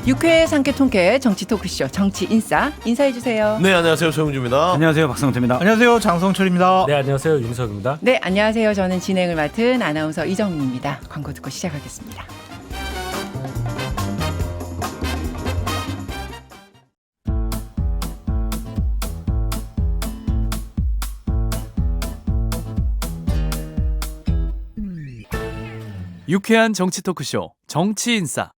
6회 상계 통쾌 정치 토크쇼 정치 인싸 인사해 주세요. 네, 안녕하세요. 조영주입니다. 안녕하세요. 박성태입니다. 안녕하세요. 장성철입니다. 네, 안녕하세요. 윤석입니다. 네, 안녕하세요. 저는 진행을 맡은 아나운서 이정민입니다. 광고 듣고 시작하겠습니다. 유쾌한 정치 토크쇼 정치인싸.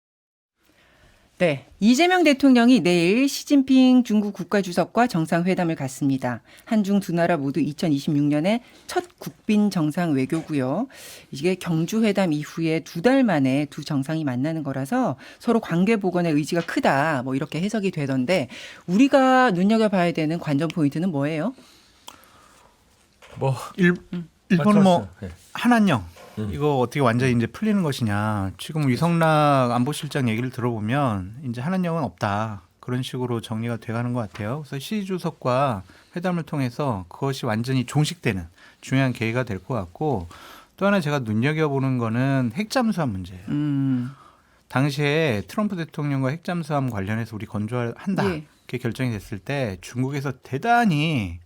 네, 이재명 대통령이 내일 시진핑 중국 국가주석과 정상회담을 갖습니다. 한중 두 나라 모두 2026년에 첫 국빈 정상 외교고요. 이게 경주회담 이후에 2달 만에 두 정상이 만나는 거라서 서로 관계 복원의 의지가 크다. 뭐 이렇게 해석이 되던데 우리가 눈여겨봐야 되는 관전 포인트는 뭐예요? 일본은 뭐 네. 한한령 이거 어떻게 완전히 이제 풀리는 것이냐. 지금 위성락 안보실장 얘기를 들어보면 이제 한한령은 없다. 그런 식으로 정리가 돼가는 것 같아요. 그래서 시 주석과 회담을 통해서 그것이 완전히 종식되는 중요한 계기가 될 것 같고 또 하나 제가 눈여겨보는 거는 핵잠수함 문제예요. 당시에 트럼프 대통령과 핵잠수함 관련해서 우리 건조한다. 예. 이렇게 결정이 됐을 때 중국에서 대단히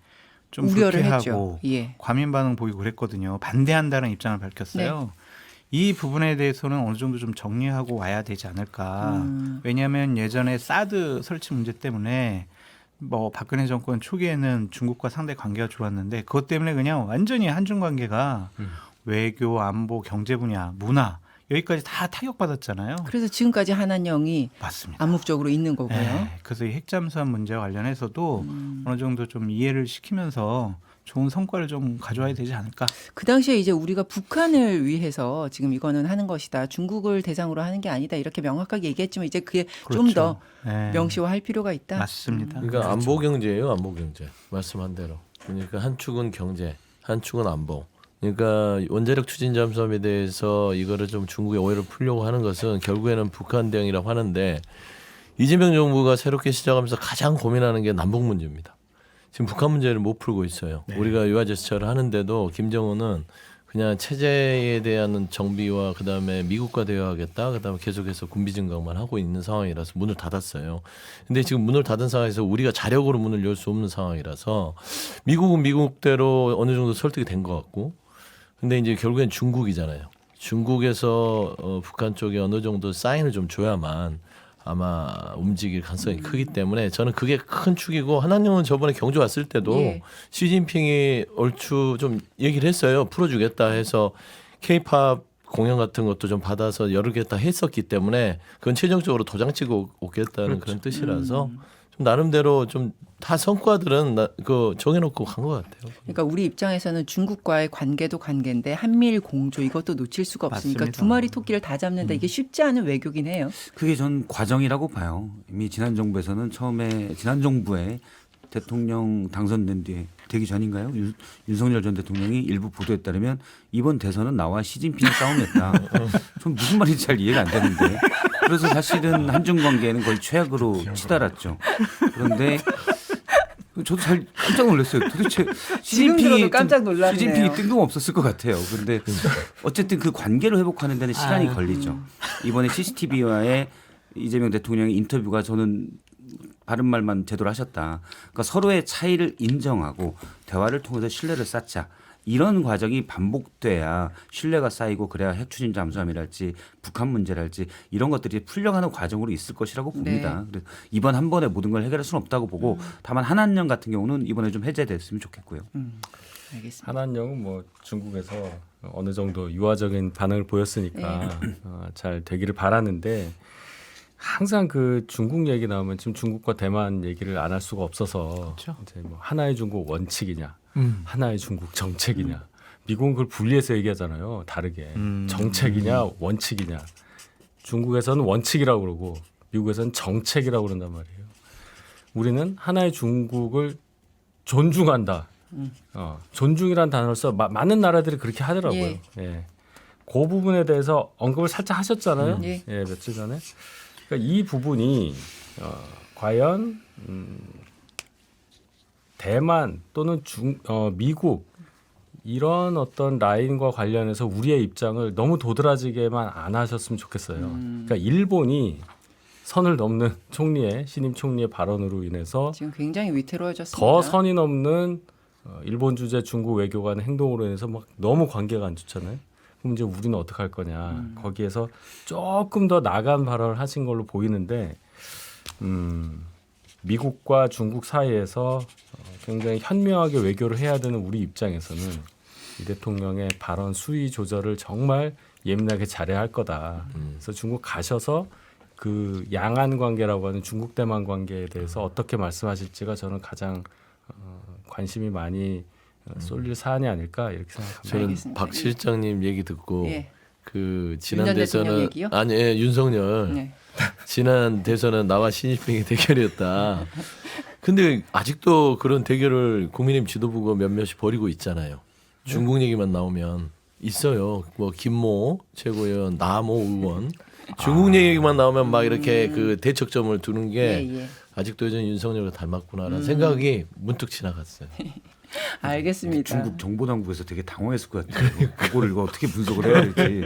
좀 우려를 불쾌하고 했죠. 예. 과민 반응 보이고 그랬거든요. 반대한다는 입장을 밝혔어요. 이 부분에 대해서는 어느 정도 좀 정리하고 와야 되지 않을까. 왜냐하면 예전에 사드 설치 문제 때문에 뭐 박근혜 정권 초기에는 중국과 상당히 관계가 좋았는데 그것 때문에 그냥 완전히 한중 관계가 외교, 안보, 경제 분야, 문화 여기까지 다 타격받았잖아요. 그래서 지금까지 한한령이 맞습니다. 암묵적으로 있는 거고요. 네, 그래서 이 핵잠수함 문제와 관련해서도 어느 정도 좀 이해를 시키면서 좋은 성과를 좀 가져와야 되지 않을까. 그 당시에 이제 우리가 북한을 위해서 지금 이거는 하는 것이다. 중국을 대상으로 하는 게 아니다. 이렇게 명확하게 얘기했지만 이제 그게 좀 더 네. 명시화할 필요가 있다. 맞습니다. 그러니까 안보 경제예요, 안보 경제. 말씀한 대로. 그러니까 한 축은 경제, 한 축은 안보. 그러니까 원자력 추진 잠수함에 대해서 이거를 좀 중국의 오해를 풀려고 하는 것은 결국에는 북한 대응이라고 하는데 이재명 정부가 새롭게 시작하면서 가장 고민하는 게 남북 문제입니다. 지금 북한 문제를 못 풀고 있어요. 네. 우리가 유화 제스처를 하는데도 김정은은 그냥 체제에 대한 정비와 그다음에 미국과 대화하겠다. 그다음에 계속해서 군비 증강만 하고 있는 상황이라서 문을 닫았어요. 근데 지금 문을 닫은 상황에서 우리가 자력으로 문을 열 수 없는 상황이라서 미국은 미국대로 어느 정도 설득이 된 것 같고 근데 이제 결국엔 중국이잖아요. 중국에서 북한 쪽에 어느 정도 사인을 좀 줘야만 아마 움직일 가능성이 크기 때문에 저는 그게 큰 축이고 한한령은 저번에 경주 왔을 때도 예. 시진핑이 얼추 좀 얘기를 했어요. 풀어주겠다 해서 K-팝 공연 같은 것도 좀 받아서 열겠다 했었기 때문에 그건 최종적으로 도장 찍고 오겠다는 그런 뜻이라서 좀 나름대로 좀 다 성과들은 그 정해놓고 간 것 같아요. 그러니까 우리 입장에서는 중국과의 관계도 관계인데 한미일 공조 이것도 놓칠 수가 없으니까 맞습니다. 두 마리 토끼를 다 잡는다. 이게 쉽지 않은 외교긴 해요. 그게 전 과정이라고 봐요. 이미 지난 정부에서는 처음에 지난 정부에 대통령 당선된 뒤에 되기 전인가요? 윤석열 전 대통령이 일부 보도에 따르면 이번 대선은 나와 시진핑의 싸움이었다. 전 무슨 말인지 잘 이해가 안 되는데. 그래서 사실은 한중 관계는 거의 최악으로 치달았죠. 그런데 저도 잘 깜짝 놀랐어요. 도대체 지금 들어도 깜짝 놀랐네요. 시진핑이 뜬금없었을 것 같아요. 그런데 어쨌든 그 관계를 회복하는 데는 시간이 걸리죠. 이번에 CCTV와의 이재명 대통령의 인터뷰가 저는 바른 말만 제대로 하셨다. 그러니까 서로의 차이를 인정하고 대화를 통해서 신뢰를 쌓자. 이런 과정이 반복돼야 신뢰가 쌓이고 그래야 핵추진 잠수함이랄지 북한 문제랄지 이런 것들이 풀려가는 과정으로 있을 것이라고 봅니다. 그래서 이번 한 번에 모든 걸 해결할 수는 없다고 보고 다만 한한령 같은 경우는 이번에 좀 해제됐으면 좋겠고요. 알겠습니다. 한한령은 뭐 중국에서 어느 정도 유화적인 반응을 보였으니까 잘 되기를 바라는데 항상 그 중국 얘기 나오면 지금 중국과 대만 얘기를 안 할 수가 없어서 그렇죠. 이제 뭐 하나의 중국 원칙이냐, 하나의 중국 정책이냐, 미국은 그걸 분리해서 얘기하잖아요. 다르게 정책이냐, 원칙이냐. 중국에서는 원칙이라고 그러고 미국에서는 정책이라고 그런단 말이에요. 우리는 하나의 중국을 존중한다. 존중이라는 단어를 써 많은 나라들이 그렇게 하더라고요. 예. 예. 그 부분에 대해서 언급을 살짝 하셨잖아요. 예. 예, 며칠 전에. 그러니까 이 부분이 과연 대만 또는 미국 이런 어떤 라인과 관련해서 우리의 입장을 너무 도드라지게만 안 하셨으면 좋겠어요. 그러니까 일본이 선을 넘는 신임 총리의 발언으로 인해서 지금 굉장히 위태로워졌습니다. 더 선이 넘는 일본 주재 중국 외교관의 행동으로 인해서 막 너무 관계가 안 좋잖아요. 그럼 이제 우리는 어떻게 할 거냐. 거기에서 조금 더 나간 발언을 하신 걸로 보이는데 미국과 중국 사이에서 굉장히 현명하게 외교를 해야 되는 우리 입장에서는 이 대통령의 발언 수위 조절을 정말 예민하게 잘해야 할 거다. 그래서 중국 가셔서 그 양안 관계라고 하는 중국 대만 관계에 대해서 어떻게 말씀하실지가 저는 가장 관심이 많이 쏠릴 사안이 아닐까 이렇게 생각합니다. 저는 알겠습니다. 박 실장님 얘기 듣고 예. 그 지난 윤 전 대통령 대선은 얘기요? 아니 윤석열 네. 지난 대선은 나와 시진핑의 대결이었다. 근데 아직도 그런 대결을 국민의힘 지도부가 몇몇이 벌이고 있잖아요. 중국 얘기만 나오면 있어요. 뭐 김모 최고위원, 나모 의원 중국 얘기만 나오면 막 이렇게 그 대척점을 두는 게 예, 예. 아직도 여전히 윤석열과 닮았구나라는 생각이 문득 지나갔어요. 알겠습니다. 중국 정보당국에서 되게 당황했을 것 같아요. 그거를 이거 어떻게 분석을 해야 될지.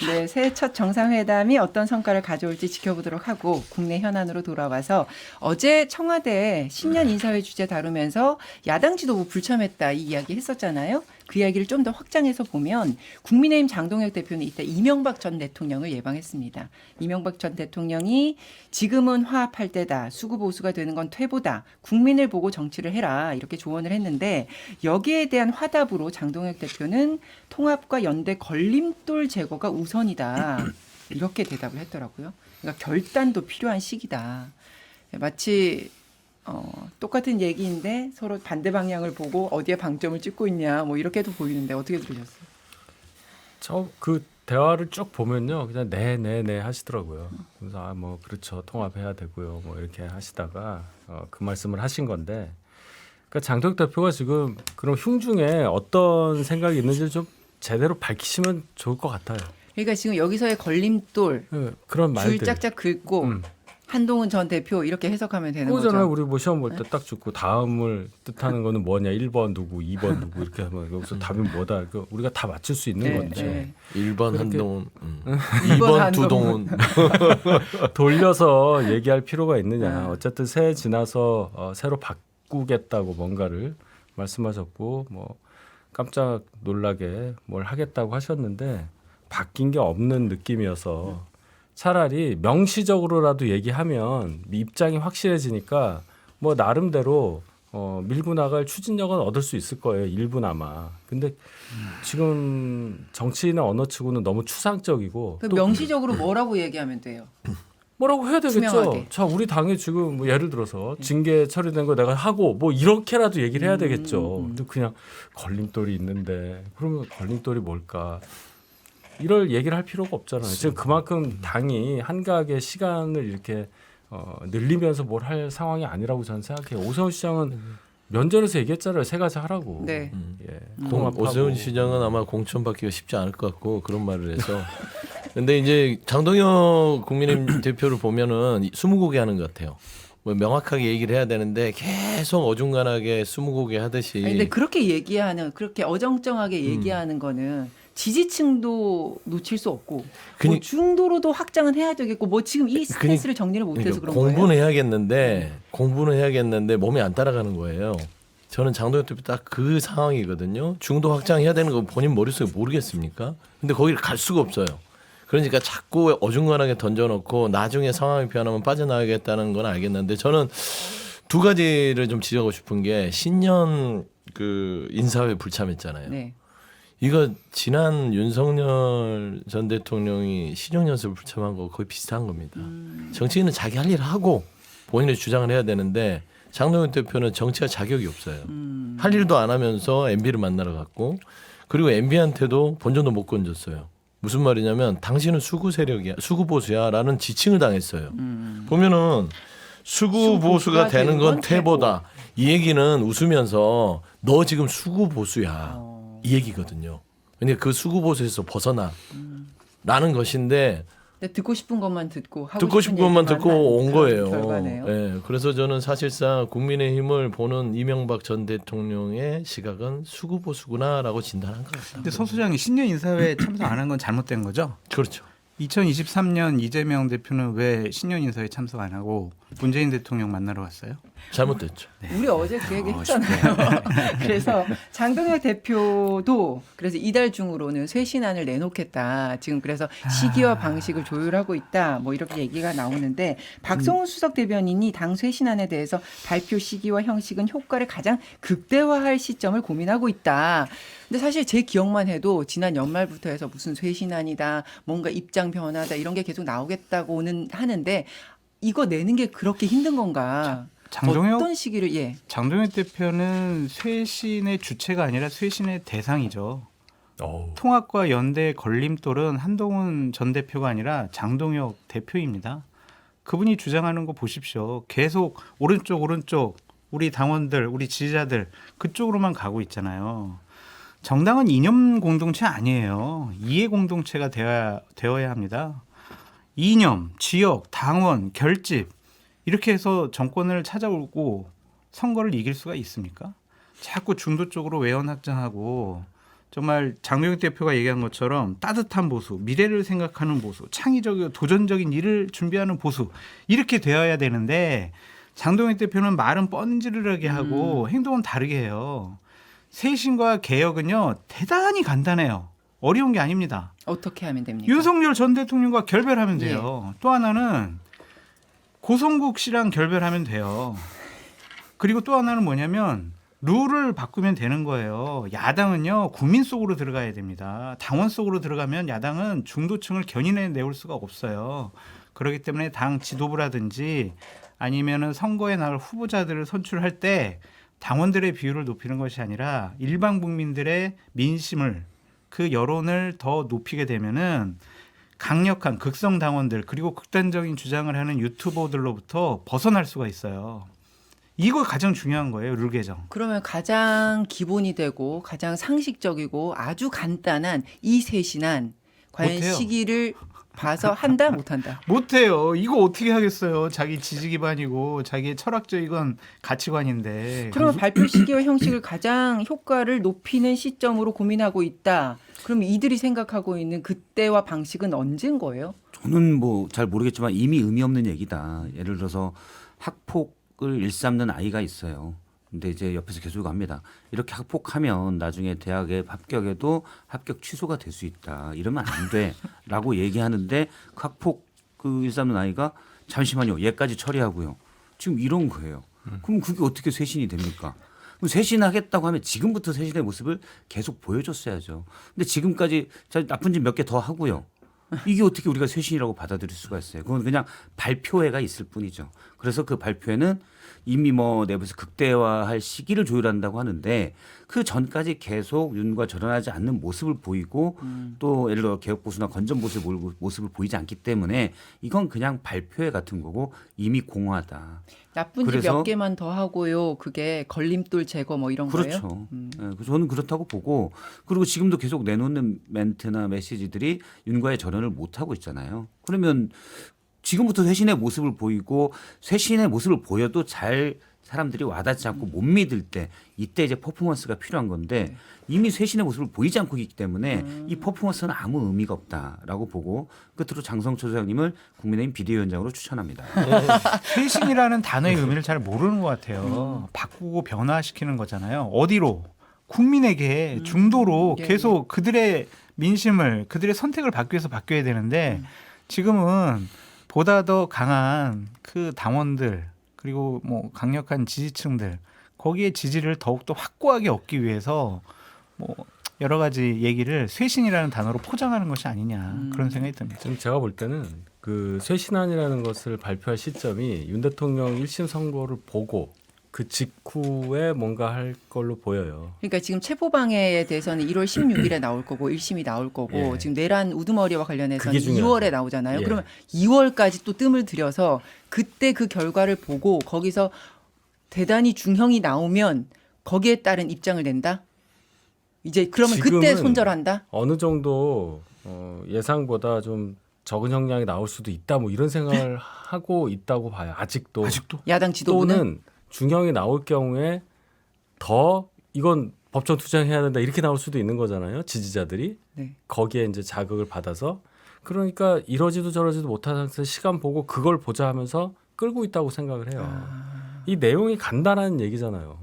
네, 새해 첫 정상회담이 어떤 성과를 가져올지 지켜보도록 하고 국내 현안으로 돌아와서 어제 청와대 신년 인사회 주제 다루면서 야당 지도부 불참했다 이 이야기 했었잖아요. 그 이야기를 좀 더 확장해서 보면 국민의힘 장동혁 대표는 이때 이명박 전 대통령을 예방했습니다. 이명박 전 대통령이 지금은 화합할 때다. 수구보수가 되는 건 퇴보다. 국민을 보고 정치를 해라. 이렇게 조언을 했는데 여기에 대한 화답으로 장동혁 대표는 통합과 연대 걸림돌 제거가 우선이다. 이렇게 대답을 했더라고요. 그러니까 결단도 필요한 시기다. 마치 똑같은 얘기인데 서로 반대 방향을 보고 어디에 방점을 찍고 있냐 뭐 이렇게도 보이는데 어떻게 들으셨어요? 저 그 대화를 쭉 보면요, 그냥 네 하시더라고요. 그래서 뭐 그렇죠, 통합해야 되고요, 뭐 이렇게 하시다가 그 말씀을 하신 건데, 그러니까 장동혁 대표가 지금 그런 흉중에 어떤 생각이 있는지를 좀 제대로 밝히시면 좋을 것 같아요. 그러니까 지금 여기서의 걸림돌, 네, 그런 줄 말들. 짝짝 긁고 한동훈 전 대표 이렇게 해석하면 되는 그거잖아요. 거죠. 우리 뭐 시험 볼 때 딱 죽고 다음을 뜻하는 거는 뭐냐, 1번 누구, 2번 누구 이렇게 하면 여기서 답이 뭐다. 그 우리가 다 맞출 수 있는 네, 건데 네. 1번 그렇게- 한동훈, 2번 2번 두동훈. 돌려서 얘기할 필요가 있느냐. 네. 어쨌든 새해 지나서 새로 바꾸겠다고 뭔가를 말씀하셨고, 뭐 깜짝 놀라게 뭘 하겠다고 하셨는데 바뀐 게 없는 느낌이어서 차라리 명시적으로라도 얘기하면 입장이 확실해지니까 뭐 나름대로 밀고 나갈 추진력은 얻을 수 있을 거예요. 일부나마. 근데 지금 정치인의 언어치고는 너무 추상적이고 그 또 명시적으로 뭐라고 얘기하면 돼요? 뭐라고 해야 되겠죠. 투명하게. 자, 우리 당이 지금 뭐 예를 들어서 징계 처리된 거 내가 하고 뭐 이렇게라도 얘기를 해야 되겠죠. 근데 그냥 걸림돌이 있는데 그러면 걸림돌이 뭘까? 이럴 얘기를 할 필요가 없잖아요. 지금 그만큼 당이 한가하게 시간을 이렇게 늘리면서 뭘 할 상황이 아니라고 저는 생각해요. 오세훈 시장은 면전에서 얘기했잖아요. 세 가지 하라고. 네. 예. 오세훈 시장은 아마 공천받기가 쉽지 않을 것 같고 그런 말을 해서. 근데 이제 장동혁 국민의힘 대표를 보면은 스무고개 하는 것 같아요. 뭐 명확하게 얘기를 해야 되는데 계속 어중간하게 스무고개 하듯이. 아니, 근데 그렇게 얘기하는 그렇게 어정쩡하게 얘기하는 거는 지지층도 놓칠 수 없고 뭐 중도로도 확장은 해야 되겠고 뭐 지금 이 스탠스를 정리를 못해서 그런 거예요. 공부는 해야겠는데 몸이 안 따라가는 거예요. 저는 장동혁 대표 딱 그 상황이거든요. 중도 확장해야 되는 거 본인 머릿속에 모르겠습니까? 근데 거기를 갈 수가 없어요. 그러니까 자꾸 어중간하게 던져놓고 나중에 상황이 변하면 빠져나가겠다는 건 알겠는데 저는 두 가지를 좀 지적하고 싶은 게 신년 그 인사회 불참했잖아요. 네. 이거 지난 윤석열 전 대통령이 신용연설 불참한 거 거의 비슷한 겁니다. 정치인은 자기 할 일을 하고 본인의 주장을 해야 되는데 장동혁 대표는 정치할 자격이 없어요. 할 일도 안 하면서 MB를 만나러 갔고 그리고 MB한테도 본전도 못 건졌어요. 무슨 말이냐면 당신은 수구 세력이야, 수구 보수야라는 지칭을 당했어요. 보면은 수구 보수가 되는 건 퇴보다. 이 얘기는 웃으면서 너 지금 수구 보수야. 이 얘기거든요. 근데 그 수구 보수에서 벗어나라는 것인데 근데 듣고 싶은 것만 듣고 하고 듣고 싶은 것만 얘기만 듣고 한 온 그런 거예요. 결과네요. 예, 그래서 저는 사실상 국민의힘을 보는 이명박 전 대통령의 시각은 수구보수구나라고 진단한 것 같습니다. 근데 서 소장이 신년 인사회에 참석 안 한 건 잘못된 거죠? 그렇죠. 2023년 이재명 대표는 왜 신년 인사회에 참석 안 하고 문재인 대통령 만나러 갔어요? 잘못됐죠. 우리 어제 그 얘기 했잖아요. 그래서 장동혁 대표도 그래서 이달 중으로는 쇄신안을 내놓겠다. 지금 그래서 시기와 방식을 조율하고 있다. 뭐 이렇게 얘기가 나오는데 박성훈 수석 대변인이 당 쇄신안에 대해서 발표 시기와 형식은 효과를 가장 극대화할 시점을 고민하고 있다. 근데 사실 제 기억만 해도 지난 연말부터 해서 무슨 쇄신안이다, 뭔가 입장 변화다 이런 게 계속 나오겠다고는 하는데 이거 내는 게 그렇게 힘든 건가? 장동혁 어떤 시기를 장동혁 대표는 쇄신의 주체가 아니라 쇄신의 대상이죠. 어우. 통합과 연대의 걸림돌은 한동훈 전 대표가 아니라 장동혁 대표입니다. 그분이 주장하는 거 보십시오. 계속 오른쪽 우리 당원들, 우리 지지자들 그쪽으로만 가고 있잖아요. 정당은 이념 공동체 아니에요. 이해 공동체가 되어야 합니다. 이념, 지역, 당원, 결집 이렇게 해서 정권을 찾아오고 선거를 이길 수가 있습니까? 자꾸 중도 쪽으로 외연 확장하고 정말 장동혁 대표가 얘기한 것처럼 따뜻한 보수, 미래를 생각하는 보수, 창의적이고 도전적인 일을 준비하는 보수 이렇게 되어야 되는데 장동혁 대표는 말은 뻔지르르하게 하고 행동은 다르게 해요. 쇄신과 개혁은요 대단히 간단해요. 어려운 게 아닙니다. 어떻게 하면 됩니까? 윤석열 전 대통령과 결별하면 돼요. 또 하나는 고성국 씨랑 결별하면 돼요. 그리고 또 하나는 뭐냐면 룰을 바꾸면 되는 거예요. 야당은요 국민 속으로 들어가야 됩니다. 당원 속으로 들어가면 야당은 중도층을 견인해 내올 수가 없어요. 그렇기 때문에 당 지도부라든지 아니면은 선거에 나갈 후보자들을 선출할 때 당원들의 비율을 높이는 것이 아니라 일반 국민들의 민심을 그 여론을 더 높이게 되면은 강력한 극성 당원들 그리고 극단적인 주장을 하는 유튜버들로부터 벗어날 수가 있어요. 이거 가장 중요한 거예요, 룰 개정. 그러면 가장 기본이 되고 가장 상식적이고 아주 간단한 이 쇄신안 과연 못해요. 시기를 봐서 한다 못한다. 못해요. 이거 어떻게 하겠어요. 자기 지지 기반이고 자기의 철학적인 가치관인데. 그러면 발표 시기와 형식을 가장 효과를 높이는 시점으로 고민하고 있다. 그럼 이들이 생각하고 있는 그때와 방식은 언제인 거예요? 저는 뭐 잘 모르겠지만 이미 의미 없는 얘기다. 예를 들어서 학폭을 일삼는 아이가 있어요. 근데 이제 옆에서 계속 합니다. 이렇게 학폭하면 나중에 대학에 합격해도 합격 취소가 될 수 있다. 이러면 안 돼라고 얘기하는데 그 학폭 그 일삼는 아이가 잠시만요. 얘까지 처리하고요. 지금 이런 거예요. 그럼 그게 어떻게 쇄신이 됩니까? 그럼 쇄신하겠다고 하면 지금부터 쇄신의 모습을 계속 보여줬어야죠. 근데 지금까지 나쁜 짓 몇 개 더 하고요. 이게 어떻게 우리가 쇄신이라고 받아들일 수가 있어요. 그건 그냥 발표회가 있을 뿐이죠. 그래서 그 발표회는 이미 뭐 내부에서 극대화할 시기를 조율한다고 하는데 그 전까지 계속 윤과 절연하지 않는 모습을 보이고 또 예를 들어 개혁보수나 건전보수의 모습을 보이지 않기 때문에 이건 그냥 발표회 같은 거고 이미 공허하다. 나쁜 짓 그래서- 몇 개만 더 하고요. 그게 걸림돌 제거 뭐 이런 거예요? 그렇죠. 예, 저는 그렇다고 보고 그리고 지금도 계속 내놓는 멘트나 메시지들이 윤과의 절연을 못 하고 있잖아요. 그러면 지금부터 쇄신의 모습을 보이고 쇄신의 모습을 보여도 잘 사람들이 와닿지 않고 못 믿을 때 이때 이제 퍼포먼스가 필요한 건데 이미 쇄신의 모습을 보이지 않고 있기 때문에 이 퍼포먼스는 아무 의미가 없다라고 보고 끝으로 장성철 소장님을 국민의힘 비대위원장으로 추천합니다. 쇄신이라는 단어의 의미를 잘 모르는 것 같아요. 바꾸고 변화시키는 거잖아요. 어디로? 국민에게 중도로 예, 계속 그들의 민심을 그들의 선택을 받기 위해서 바뀌어야 되는데 지금은 보다 더 강한 그 당원들 그리고 뭐 강력한 지지층들 거기에 지지를 더욱더 확고하게 얻기 위해서 뭐 여러 가지 얘기를 쇄신이라는 단어로 포장하는 것이 아니냐 그런 생각이 듭니다. 지금 제가 볼 때는 그 쇄신안이라는 것을 발표할 시점이 윤 대통령 1심 선고를 보고 그 직후에 뭔가 할 걸로 보여요. 그러니까 지금 체포방해에 대해서는 1월 16일에 나올 거고 1심이 나올 거고 예. 지금 내란 우두머리와 관련해서는 그게 중요하죠. 2월에 나오잖아요. 예. 그러면 2월까지 또 뜸을 들여서 그때 그 결과를 보고 거기서 대단히 중형이 나오면 거기에 따른 입장을 낸다? 이제 그러면 그때 지금은 손절한다? 어느 정도 예상보다 좀 적은 형량이 나올 수도 있다 뭐 이런 생각을 하고 있다고 봐요. 아직도. 야당 지도부는 또는 중형이 나올 경우에 더 이건 법정 투쟁해야 된다 이렇게 나올 수도 있는 거잖아요. 지지자들이 네. 거기에 이제 자극을 받아서 그러니까 이러지도 저러지도 못하는 상태에서 시간 보고 그걸 보자 하면서 끌고 있다고 생각을 해요. 이 내용이 간단한 얘기잖아요.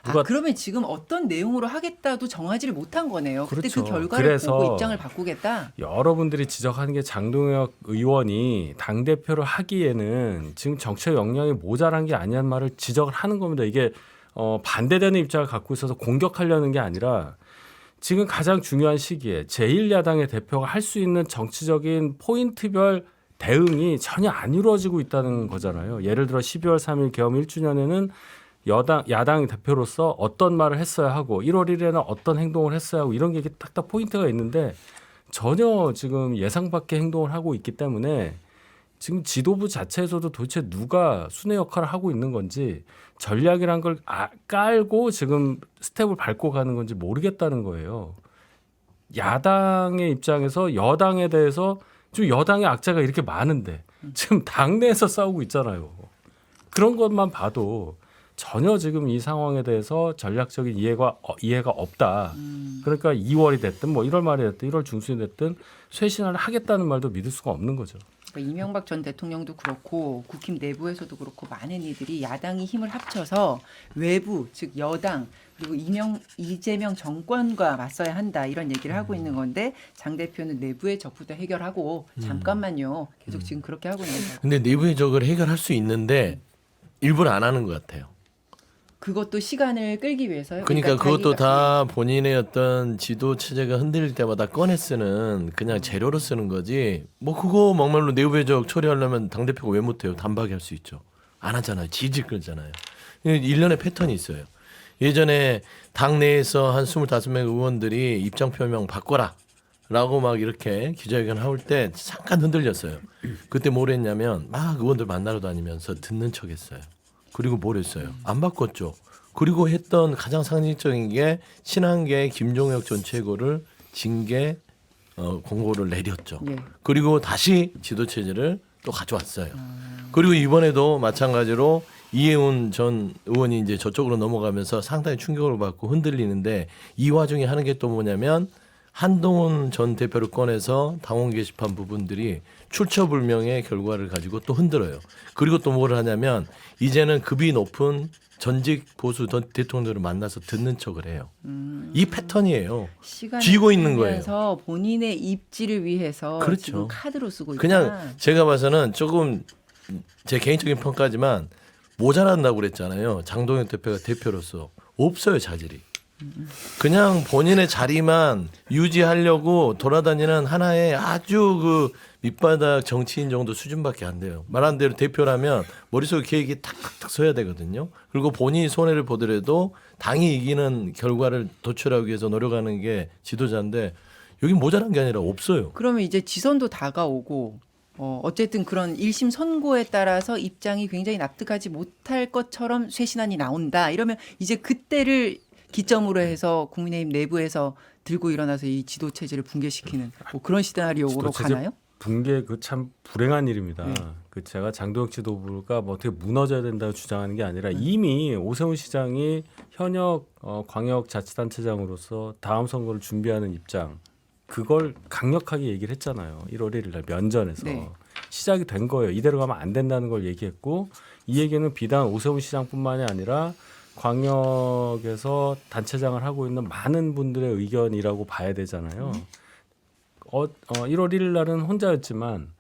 누가 그러면 지금 어떤 내용으로 하겠다도 정하지를 못한 거네요. 그때 그 그렇죠. 결과를 그래서 보고 입장을 바꾸겠다. 여러분들이 지적하는 게 장동혁 의원이 당대표를 하기에는 지금 정책 역량이 모자란 게 아니란 말을 지적을 하는 겁니다. 이게 반대되는 입장을 갖고 있어서 공격하려는 게 아니라 지금 가장 중요한 시기에 제1야당의 대표가 할 수 있는 정치적인 포인트별 대응이 전혀 안 이루어지고 있다는 거잖아요. 예를 들어 12월 3일 계엄 1주년에는 야당 대표로서 어떤 말을 했어야 하고 1월 1일에는 어떤 행동을 했어야 하고 이런 게 딱딱 포인트가 있는데 전혀 지금 예상 밖의 행동을 하고 있기 때문에 지금 지도부 자체에서도 도대체 누가 순회 역할을 하고 있는 건지 전략이란 걸 깔고 지금 스텝을 밟고 가는 건지 모르겠다는 거예요. 야당의 입장에서 여당에 대해서 지금 여당의 악재가 이렇게 많은데 지금 당내에서 싸우고 있잖아요. 그런 것만 봐도 전혀 지금 이 상황에 대해서 전략적인 이해가 없다. 그러니까 2월이 됐든 뭐 1월 말이 됐든 1월 중순이 됐든 쇄신을 하겠다는 말도 믿을 수가 없는 거죠. 그러니까 이명박 전 대통령도 그렇고 국힘 내부에서도 그렇고 많은 이들이 야당이 힘을 합쳐서 외부 즉 여당 그리고 이재명 정권과 맞서야 한다 이런 얘기를 하고 있는 건데 장 대표는 내부의 적부터 해결하고 잠깐만요. 계속 지금 그렇게 하고 있는 거예요. 근데 내부의 적을 해결할 수 있는데 일부러 안 하는 것 같아요. 그것도 시간을 끌기 위해서요. 그러니까 그것도 자기가- 다 본인의 어떤 지도 체제가 흔들릴 때마다 꺼내 쓰는 그냥 재료로 쓰는 거지. 뭐 그거 막말로 내부배적 처리하려면 당대표가 왜 못해요? 단박에 할 수 있죠. 안 하잖아요. 질질 끌잖아요. 1년의 패턴이 있어요. 예전에 당내에서 한 25명 의원들이 입장 표명 바꿔라 라고 막 이렇게 기자회견 할 때 잠깐 흔들렸어요. 그때 뭘 했냐면 막 의원들 만나러 다니면서 듣는 척 했어요. 그리고 뭘 했어요? 안 바꿨죠. 그리고 했던 가장 상징적인 게 친한계 김종혁 전 최고를 징계 공고를 내렸죠. 예. 그리고 다시 지도체제를 또 가져왔어요. 그리고 이번에도 마찬가지로 이해운 전 의원이 이제 저쪽으로 넘어가면서 상당히 충격을 받고 흔들리는데 이 와중에 하는 게 또 뭐냐면 한동훈 전 대표를 꺼내서 당원 게시판 부분들이 출처불명의 결과를 가지고 또 흔들어요. 그리고 또 뭘 하냐면 이제는 급이 높은 전직 보수 대통령들을 만나서 듣는 척을 해요. 이 패턴이에요. 시간을 쥐고 있는 끌면서 본인의 입지를 위해서 그렇죠. 지금 카드로 쓰고 있다. 그냥 제가 봐서는 조금 제 개인적인 평가지만 모자란다고 그랬잖아요. 장동혁 대표가 대표로서 없어요, 자질이. 그냥 본인의 자리만 유지하려고 돌아다니는 하나의 아주 그 밑바닥 정치인 정도 수준밖에 안 돼요. 말한 대로 대표라면 머릿속에 계획이 탁탁탁 서야 되거든요. 그리고 본인이 손해를 보더라도 당이 이기는 결과를 도출하기 위해서 노력하는 게 지도자인데 여기 모자란 게 아니라 없어요. 그러면 이제 지선도 다가오고 어쨌든 그런 1심 선고에 따라서 입장이 굉장히 납득하지 못할 것처럼 쇄신안이 나온다. 이러면 이제 그때를 기점으로 해서 국민의힘 내부에서 들고 일어나서 이 지도 체제를 붕괴시키는 뭐 그런 시나리오로 지도체제 가나요? 붕괴 그 참 불행한 일입니다. 네. 그 제가 장동혁 지도부가 뭐 어떻게 무너져야 된다고 주장하는 게 아니라 이미 오세훈 시장이 현역 광역자치단체장으로서 다음 선거를 준비하는 입장 그걸 강력하게 얘기를 했잖아요. 1월 1일 날 면전에서 네. 시작이 된 거예요. 이대로 가면 안 된다는 걸 얘기했고 이 얘기는 비단 오세훈 시장뿐만이 아니라 광역에서 단체장을 하고 있는 많은 분들의 의견이라고 봐야 되잖아요. 1월 1일 날은 혼자였지만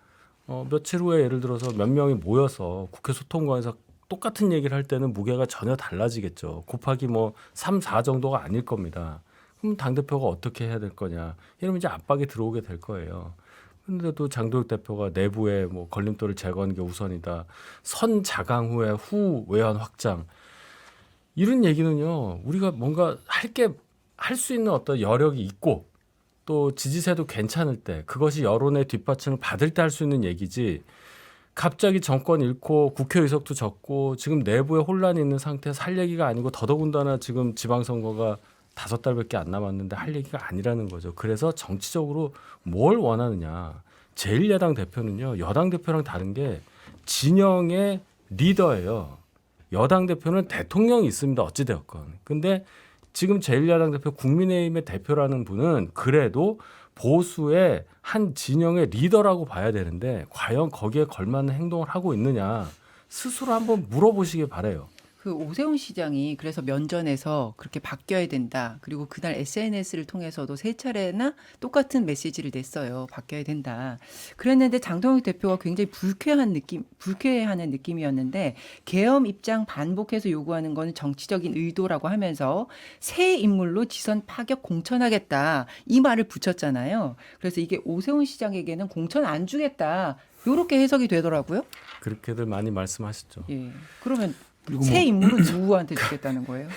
며칠 후에 예를 들어서 몇 명이 모여서 국회 소통관에서 똑같은 얘기를 할 때는 무게가 전혀 달라지겠죠. 곱하기 뭐 3, 4 정도가 아닐 겁니다. 그럼 당대표가 어떻게 해야 될 거냐. 이러면 이제 압박이 들어오게 될 거예요. 그런데도 장동혁 대표가 내부에 뭐 걸림돌을 제거하는 게 우선이다. 선 자강 후에 후 외환 확장. 이런 얘기는요. 우리가 뭔가 할 수 있는 어떤 여력이 있고 또 지지세도 괜찮을 때 그것이 여론의 뒷받침을 받을 때 할 수 있는 얘기지 갑자기 정권 잃고 국회의석도 적고 지금 내부에 혼란이 있는 상태에서 할 얘기가 아니고 더더군다나 지금 지방선거가 5달밖에 안 남았는데 할 얘기가 아니라는 거죠. 그래서 정치적으로 뭘 원하느냐. 제1야당 대표는요. 여당 대표랑 다른 게 진영의 리더예요. 여당 대표는 대통령이 있습니다. 어찌되었건. 근데 지금 제1야당 대표 국민의힘의 대표라는 분은 그래도 보수의 한 진영의 리더라고 봐야 되는데 과연 거기에 걸맞는 행동을 하고 있느냐 스스로 한번 물어보시길 바라요. 그 오세훈 시장이 그래서 면전에서 그렇게 바뀌어야 된다. 그리고 그날 SNS를 통해서도 세 차례나 똑같은 메시지를 냈어요. 바뀌어야 된다. 그랬는데 장동혁 대표가 굉장히 불쾌해하는 느낌이었는데 계엄 입장 반복해서 요구하는 건 정치적인 의도라고 하면서 새 인물로 지선 파격 공천하겠다. 이 말을 붙였잖아요. 그래서 이게 오세훈 시장에게는 공천 안 주겠다. 요렇게 해석이 되더라고요. 그렇게들 많이 말씀하시죠. 예. 그러면 그리고 새 인물은 누구한테 주겠다는 거예요?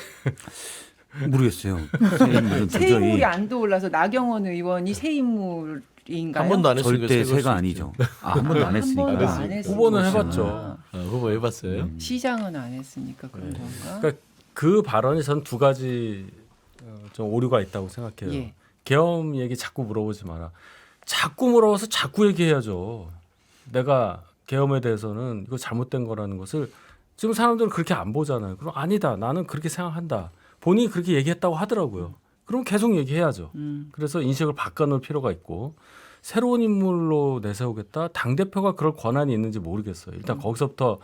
모르겠어요. 새 인물은 새 도저히 인물이 안 떠올라서 나경원 의원이 새 인물인가요? 한 번도 안 했으니까 절대 새걸 새가 수도 아니죠. 한 번도 안 한 번도 했으니까. 안 했으니까. 후보는 해봤죠. 후보 해봤어요. 시장은 안 했으니까 그런 네. 건가? 그러니까 그 발언이 전 두 가지 좀 오류가 있다고 생각해요. 예. 계엄 얘기 자꾸 물어보지 마라. 자꾸 물어봐서 자꾸 얘기해야죠. 내가 계엄에 대해서는 이거 잘못된 거라는 것을 지금 사람들은 그렇게 안 보잖아요. 그럼 아니다. 나는 그렇게 생각한다. 본인이 그렇게 얘기했다고 하더라고요. 그럼 계속 얘기해야죠. 그래서 인식을 바꿔놓을 필요가 있고 새로운 인물로 내세우겠다. 당대표가 그럴 권한이 있는지 모르겠어요. 일단 거기서부터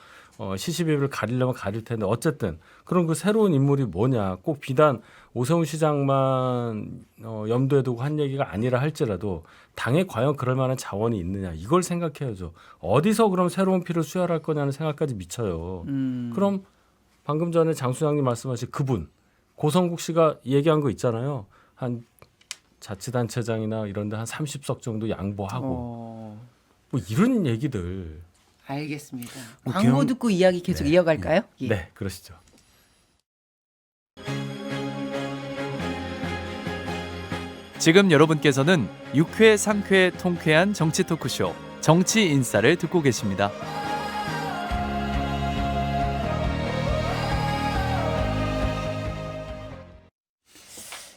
시시비비를 가리려면 가릴 텐데 어쨌든 그럼 그 새로운 인물이 뭐냐. 꼭 비단 오세훈 시장만 염두에 두고 한 얘기가 아니라 할지라도 당에 과연 그럴 만한 자원이 있느냐. 이걸 생각해야죠. 어디서 그럼 새로운 피를 수혈할 거냐는 생각까지 미쳐요. 그럼 방금 전에 장 소장님 말씀하신 그분 고성국 씨가 얘기한 거 있잖아요. 한 자치단체장이나 이런 데 한 30석 정도 양보하고 뭐 이런 얘기들. 알겠습니다. 뭐 광고 계엄- 듣고 이야기 계속 네. 이어갈까요? 예. 네, 그러시죠. 지금 여러분께서는 6회, 3회 통쾌한 정치 토크쇼 정치 인싸를 듣고 계십니다.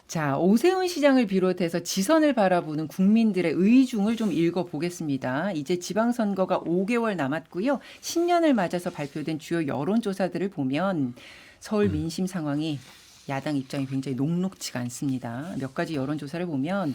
자, 오세훈 시장을 비롯해서 지선을 바라보는 국민들의 의중을 좀 읽어보겠습니다. 이제 지방선거가 5개월 남았고요. 신년을 맞아서 발표된 주요 여론조사들을 보면 서울 민심 상황이 야당 입장이 굉장히 녹록지가 않습니다. 몇 가지 여론조사를 보면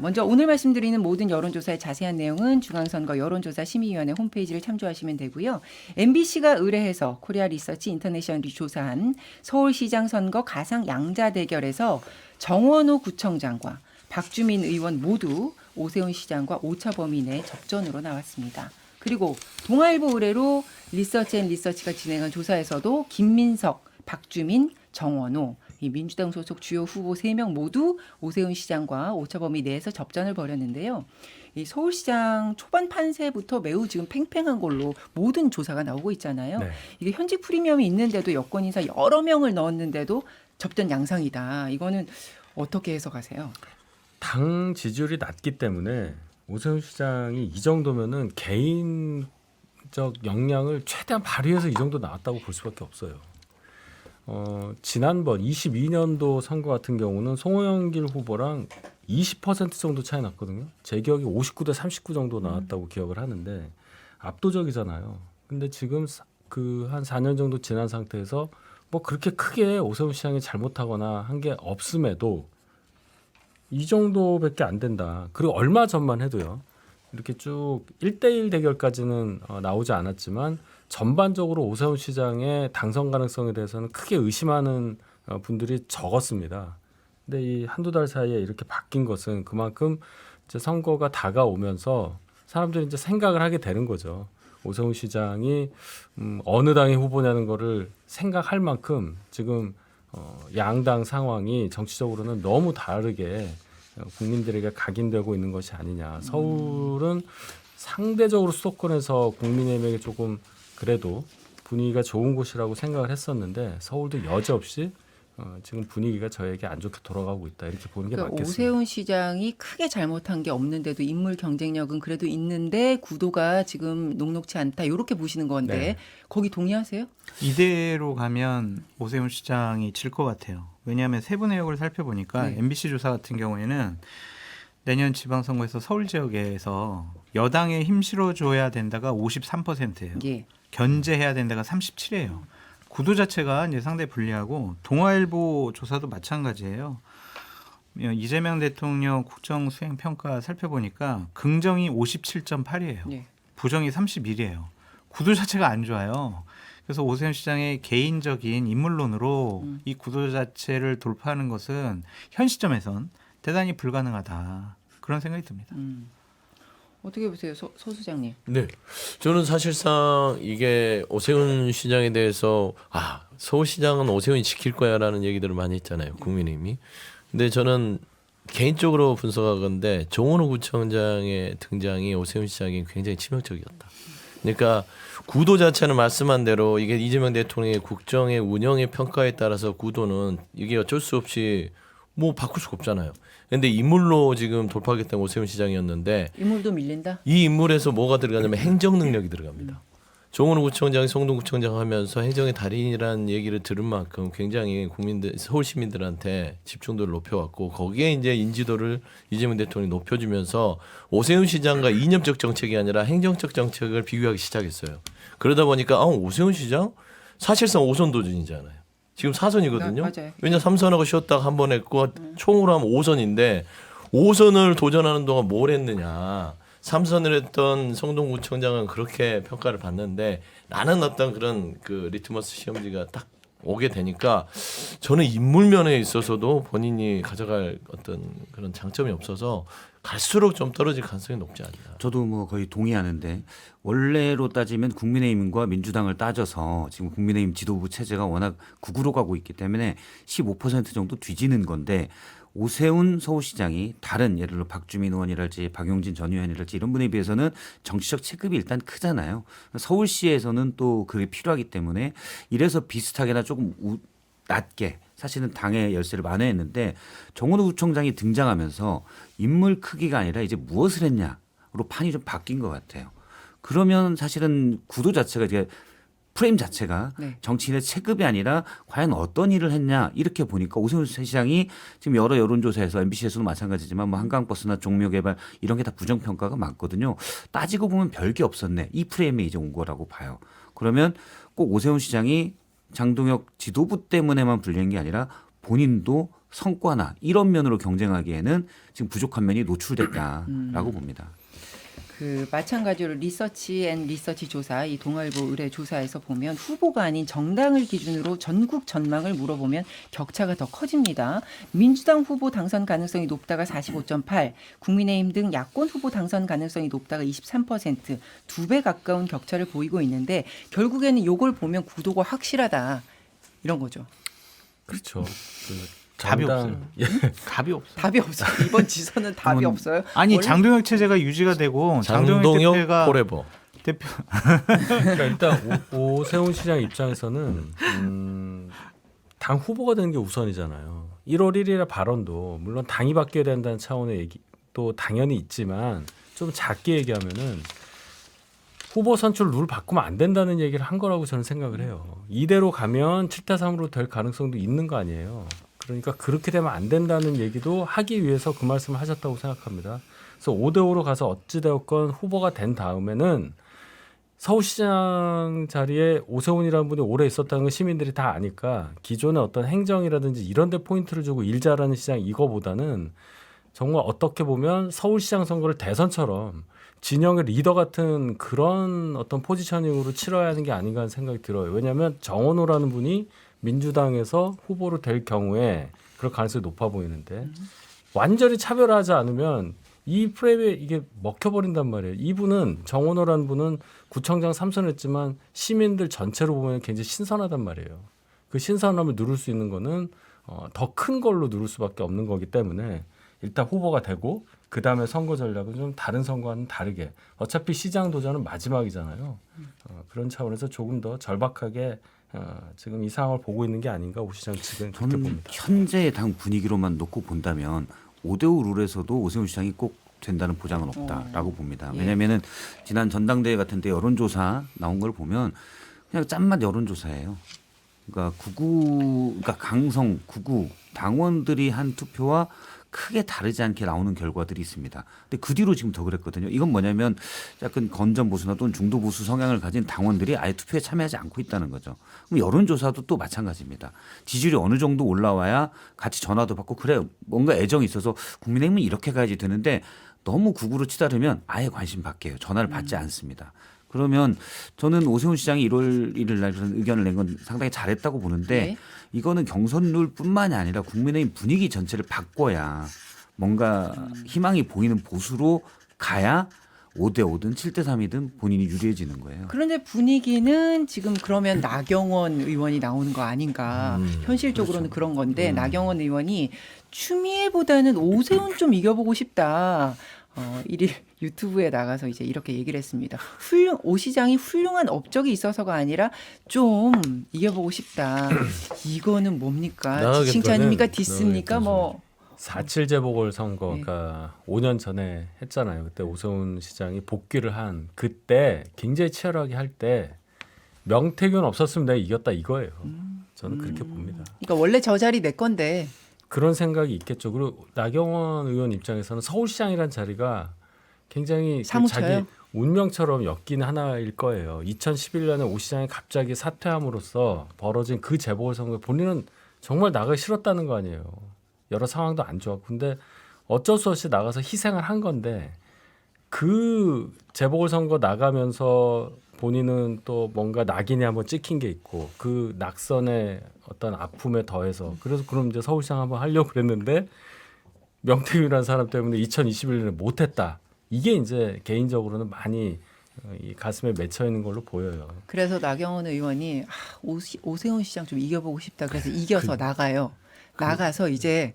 먼저 오늘 말씀드리는 모든 여론조사의 자세한 내용은 중앙선거 여론조사 심의위원회 홈페이지를 참조하시면 되고요. MBC가 의뢰해서 코리아 리서치 인터내셔널이 조사한 서울시장 선거 가상 양자 대결에서 정원호 구청장과 박주민 의원 모두 오세훈 시장과 오차 범위 내 접전으로 나왔습니다. 그리고 동아일보 의뢰로 리서치앤리서치가 진행한 조사에서도 김민석, 박주민, 정원호, 이 민주당 소속 주요 후보 3명 모두 오세훈 시장과 오차 범위 내에서 접전을 벌였는데요. 이 서울시장 초반 판세부터 매우 지금 팽팽한 걸로 모든 조사가 나오고 있잖아요. 네. 이게 현직 프리미엄이 있는데도 여권 인사 여러 명을 넣었는데도 접전 양상이다. 이거는 어떻게 해석하세요? 당 지지율이 낮기 때문에 오세훈 시장이 이 정도면은 개인적 역량을 최대한 발휘해서 이 정도 나왔다고 볼 수밖에 없어요. 지난번 22년도 선거 같은 경우는 송영길 후보랑 20% 정도 차이 났거든요. 제 기억이 59대 39 정도 나왔다고 기억을 하는데 압도적이잖아요. 근데 지금 그 한 4년 정도 지난 상태에서 뭐 그렇게 크게 오세훈 시장이 잘못하거나 한 게 없음에도 이 정도밖에 안 된다. 그리고 얼마 전만 해도요. 이렇게 쭉 1대1 대결까지는 나오지 않았지만 전반적으로 오세훈 시장의 당선 가능성에 대해서는 크게 의심하는 분들이 적었습니다. 근데 이 한두 달 사이에 이렇게 바뀐 것은 그만큼 이제 선거가 다가오면서 사람들이 이제 생각을 하게 되는 거죠. 오세훈 시장이 어느 당의 후보냐는 거를 생각할 만큼 지금 양당 상황이 정치적으로는 너무 다르게 국민들에게 각인되고 있는 것이 아니냐. 서울은 상대적으로 수도권에서 국민의힘에게 조금 그래도 분위기가 좋은 곳이라고 생각을 했었는데 서울도 여지없이 지금 분위기가 저에게 안 좋게 돌아가고 있다. 이렇게 보는 게 그러니까 맞겠습니다. 오세훈 시장이 크게 잘못한 게 없는데도 인물 경쟁력은 그래도 있는데 구도가 지금 녹록치 않다. 이렇게 보시는 건데 네. 거기 동의하세요? 이대로 가면 오세훈 시장이 질 것 같아요. 왜냐하면 세부 내역을 살펴보니까 네. MBC 조사 같은 경우에는 내년 지방선거에서 서울 지역에서 여당에 힘 실어줘야 된다가 53%예요. 예. 견제해야 된다가 37이에요. 구도 자체가 이제 상당히 불리하고 동아일보 조사도 마찬가지예요. 이재명 대통령 국정 수행 평가 살펴보니까 긍정이 57.8이에요. 예. 부정이 31이에요. 구도 자체가 안 좋아요. 그래서 오세훈 시장의 개인적인 인물론으로 이 구도 자체를 돌파하는 것은 현 시점에선 대단히 불가능하다. 그런 생각이 듭니다. 어떻게 보세요, 소 소장님? 네, 저는 사실상 이게 오세훈 시장에 대해서 서울시장은 오세훈이 지킬 거야라는 얘기들을 많이 했잖아요, 국민의힘이. 근데 저는 개인적으로 분석하건데 정원호 구청장의 등장이 오세훈 시장에 굉장히 치명적이었다. 그러니까 구도 자체는 말씀한 대로 이게 이재명 대통령의 국정의 운영의 평가에 따라서 구도는 이게 어쩔 수 없이 뭐 바꿀 수가 없잖아요. 근데 인물로 지금 돌파하겠다는 오세훈 시장이었는데 인물도 밀린다? 이 인물에서 뭐가 들어가냐면 행정 능력이 들어갑니다. 정원호 구청장이 성동구청장 하면서 행정의 달인이라는 얘기를 들은 만큼 굉장히 국민들, 서울 시민들한테 집중도를 높여왔고 거기에 이제 인지도를 이재명 대통령이 높여주면서 오세훈 시장과 이념적 정책이 아니라 행정적 정책을 비교하기 시작했어요. 그러다 보니까 오세훈 시장 사실상 5선 도전이잖아요. 지금 4선이거든요. 맞아요. 왜냐 3선하고 쉬었다가 한 번 했고 총으로 하면 5선인데 5선을 도전하는 동안 뭘 했느냐. 3선을 했던 성동구청장은 그렇게 평가를 받는데 나는 어떤 그런 그 리트머스 시험지가 딱 오게 되니까 저는 인물면에 있어서도 본인이 가져갈 어떤 그런 장점이 없어서 갈수록 좀 떨어질 가능성이 높지 않나. 저도 뭐 거의 동의하는데 원래로 따지면 국민의힘과 민주당을 따져서 지금 국민의힘 지도부 체제가 워낙 극으로 가고 있기 때문에 15% 정도 뒤지는 건데 오세훈 서울시장이 다른 예를 들어 박주민 의원이랄지 박용진 전 의원이랄지 이런 분에 비해서는 정치적 체급이 일단 크잖아요. 서울시에서는 또 그게 필요하기 때문에 이래서 비슷하게나 조금 낮게 사실은 당의 열세를 만회했는데 정원호 구청장이 등장하면서 인물 크기가 아니라 이제 무엇을 했냐로 판이 좀 바뀐 것 같아요. 그러면 사실은 구도 자체가 이제 프레임 자체가 네. 정치인의 체급이 아니라 과연 어떤 일을 했냐 이렇게 보니까 오세훈 시장이 지금 여러 여론조사에서 MBC에서도 마찬가지지만 뭐 한강버스나 종묘개발 이런 게 다 부정평가가 많거든요. 따지고 보면 별게 없었네. 이 프레임에 이제 온 거라고 봐요. 그러면 꼭 오세훈 시장이 장동혁 지도부 때문에만 불리는 게 아니라 본인도 성과나 이런 면으로 경쟁하기에는 지금 부족한 면이 노출됐다라고 봅니다. 그 마찬가지로 리서치 조사, 이 동아일보 의뢰 조사에서 보면 후보가 아닌 정당을 기준으로 전국 전망을 물어보면 격차가 더 커집니다. 민주당 후보 당선 가능성이 높다가 45.8, 국민의힘 등 야권 후보 당선 가능성이 높다가 23%, 2배 가까운 격차를 보이고 있는데 결국에는 이걸 보면 구도가 확실하다 이런 거죠. 그렇죠. 답이 정당- 없어요. 예. 답이 없어요. 답이 없어요. 이번 지선은 답이 그러면- 없어요. 아니 원래- 장동혁 체제가 유지가 되고 장동혁 장동영 대표가 포레버. 대표 그러니까 일단 오세훈 시장 입장에서는 당 후보가 되는 게 우선이잖아요. 1월 1일에 발언도 물론 당이 바뀌어야 된다는 차원의 얘기도 당연히 있지만 좀 작게 얘기하면은 후보 선출 룰 바꾸면 안 된다는 얘기를 한 거라고 저는 생각을 해요. 이대로 가면 7대3으로 될 가능성도 있는 거 아니에요. 그러니까 그렇게 되면 안 된다는 얘기도 하기 위해서 그 말씀을 하셨다고 생각합니다. 그래서 5대5로 가서 어찌되었건 후보가 된 다음에는 서울시장 자리에 오세훈이라는 분이 오래 있었다는 걸 시민들이 다 아니까 기존의 어떤 행정이라든지 이런 데 포인트를 주고 일 잘하는 시장 이거보다는 정말 어떻게 보면 서울시장 선거를 대선처럼 진영의 리더 같은 그런 어떤 포지셔닝으로 치러야 하는 게 아닌가 하는 생각이 들어요. 왜냐하면 정원호라는 분이 민주당에서 후보로 될 경우에 그럴 가능성이 높아 보이는데 완전히 차별하지 않으면 이 프레임에 이게 먹혀버린단 말이에요. 이분은 정원호라는 분은 구청장 3선 했지만 시민들 전체로 보면 굉장히 신선하단 말이에요. 그 신선함을 누릴 수 있는 거는 더 큰 걸로 누릴 수밖에 없는 거기 때문에 일단 후보가 되고 그다음에 선거 전략은 좀 다른 선거와는 다르게 어차피 시장 도전은 마지막이잖아요. 그런 차원에서 조금 더 절박하게 지금 이 상황을 보고 있는 게 아닌가 오 시장 측은 그렇게 저는 봅니다. 현재 당 분위기로만 놓고 본다면 5대5 룰에서도 오세훈 시장이 꼭 된다는 보장은 없다라고 봅니다. 예. 왜냐하면은 지난 전당대회 같은 데 여론조사 나온 걸 보면 그냥 짠맛 여론조사예요. 그러니까 강성 구구 당원들이 한 투표와 크게 다르지 않게 나오는 결과들이 있습니다. 근데 그 뒤로 지금 더 그랬거든요. 이건 뭐냐면 약간 건전 보수나 또는 중도 보수 성향을 가진 당원들이 아예 투표에 참여하지 않고 있다는 거죠. 그럼 여론조사도 또 마찬가지입니다. 지지율이 어느 정도 올라와야 같이 전화도 받고 그래 뭔가 애정이 있어서 국민의힘은 이렇게 가야지 되는데 너무 국으로 치달으면 아예 관심 밖에요. 전화를 받지 않습니다. 그러면 저는 오세훈 시장이 1월 1일 날 그런 의견을 낸 건 상당히 잘했다고 보는데 네. 이거는 경선 룰뿐만이 아니라 국민의힘 분위기 전체를 바꿔야 뭔가 희망이 보이는 보수로 가야 5대 5든 7대 3이든 본인이 유리해지는 거예요. 그런데 분위기는 지금 그러면 나경원 의원이 나오는 거 아닌가. 현실적으로는 그런 건데 나경원 의원이 추미애보다는 오세훈 좀 이겨보고 싶다. 1일 유튜브에 나가서 이제 이렇게 얘기를 했습니다. 오 시장이 훌륭한 업적이 있어서가 아니라 좀 이겨보고 싶다. 이거는 뭡니까? 나가겠다는, 칭찬입니까? 디스입니까? 나가겠다는 뭐 4.7 재보궐선거가 5년 전에 했잖아요. 그때 오세훈 시장이 복귀를 한 그때 굉장히 치열하게 할 때 명태균 없었으면 내가 이겼다 이거예요. 저는 그렇게 봅니다. 그러니까 원래 저 자리 내 건데 그런 생각이 있겠죠. 그리고 나경원 의원 입장에서는 서울시장이라는 자리가 굉장히 그 사무쳐요? 자기 운명처럼 엮인 하나일 거예요. 2011년에 오 시장이 갑자기 사퇴함으로써 벌어진 그 재보궐선거에 본인은 정말 나가기 싫었다는 거 아니에요. 여러 상황도 안 좋았고 근데 어쩔 수 없이 나가서 희생을 한 건데 그 재보궐선거 나가면서 본인은 또 뭔가 낙인이 한번 찍힌 게 있고 그 낙선의 어떤 아픔에 더해서 그래서 그럼 이제 서울시장 한번 하려고 그랬는데 명태균이라는 사람 때문에 2021년에 못했다. 이게 이제 개인적으로는 많이 이 가슴에 맺혀 있는 걸로 보여요. 그래서 나경원 의원이 오세훈 시장 좀 이겨보고 싶다. 그래서 이겨서 나가요. 나가서 이제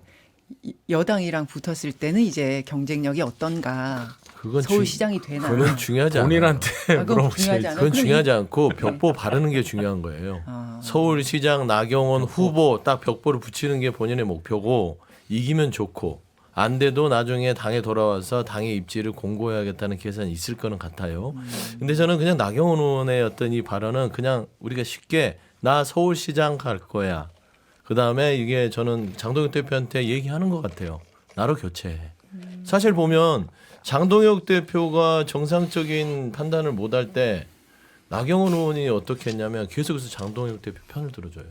여당이랑 붙었을 때는 이제 경쟁력이 어떤가. 그건 서울시장이 되나. 그건 중요하지 않아요. 본인한테 그건 물어보셔야지. 중요하지 않아요. 그건 그럼 중요하지 않고 벽보 바르는 게 중요한 거예요. 아. 서울시장 나경원 후보 딱 벽보를 붙이는 게 본인의 목표고 이기면 좋고 안 돼도 나중에 당에 돌아와서 당의 입지를 공고해야겠다는 계산이 있을 거는 같아요. 근데 저는 그냥 나경원 의원의 어떤 이 발언은 그냥 우리가 쉽게 나 서울시장 갈 거야. 그다음에 이게 저는 장동혁 대표한테 얘기하는 것 같아요. 나로 교체해. 사실 보면 장동혁 대표가 정상적인 판단을 못할 때 나경원 의원이 어떻게 했냐면 계속해서 장동혁 대표 편을 들어줘요.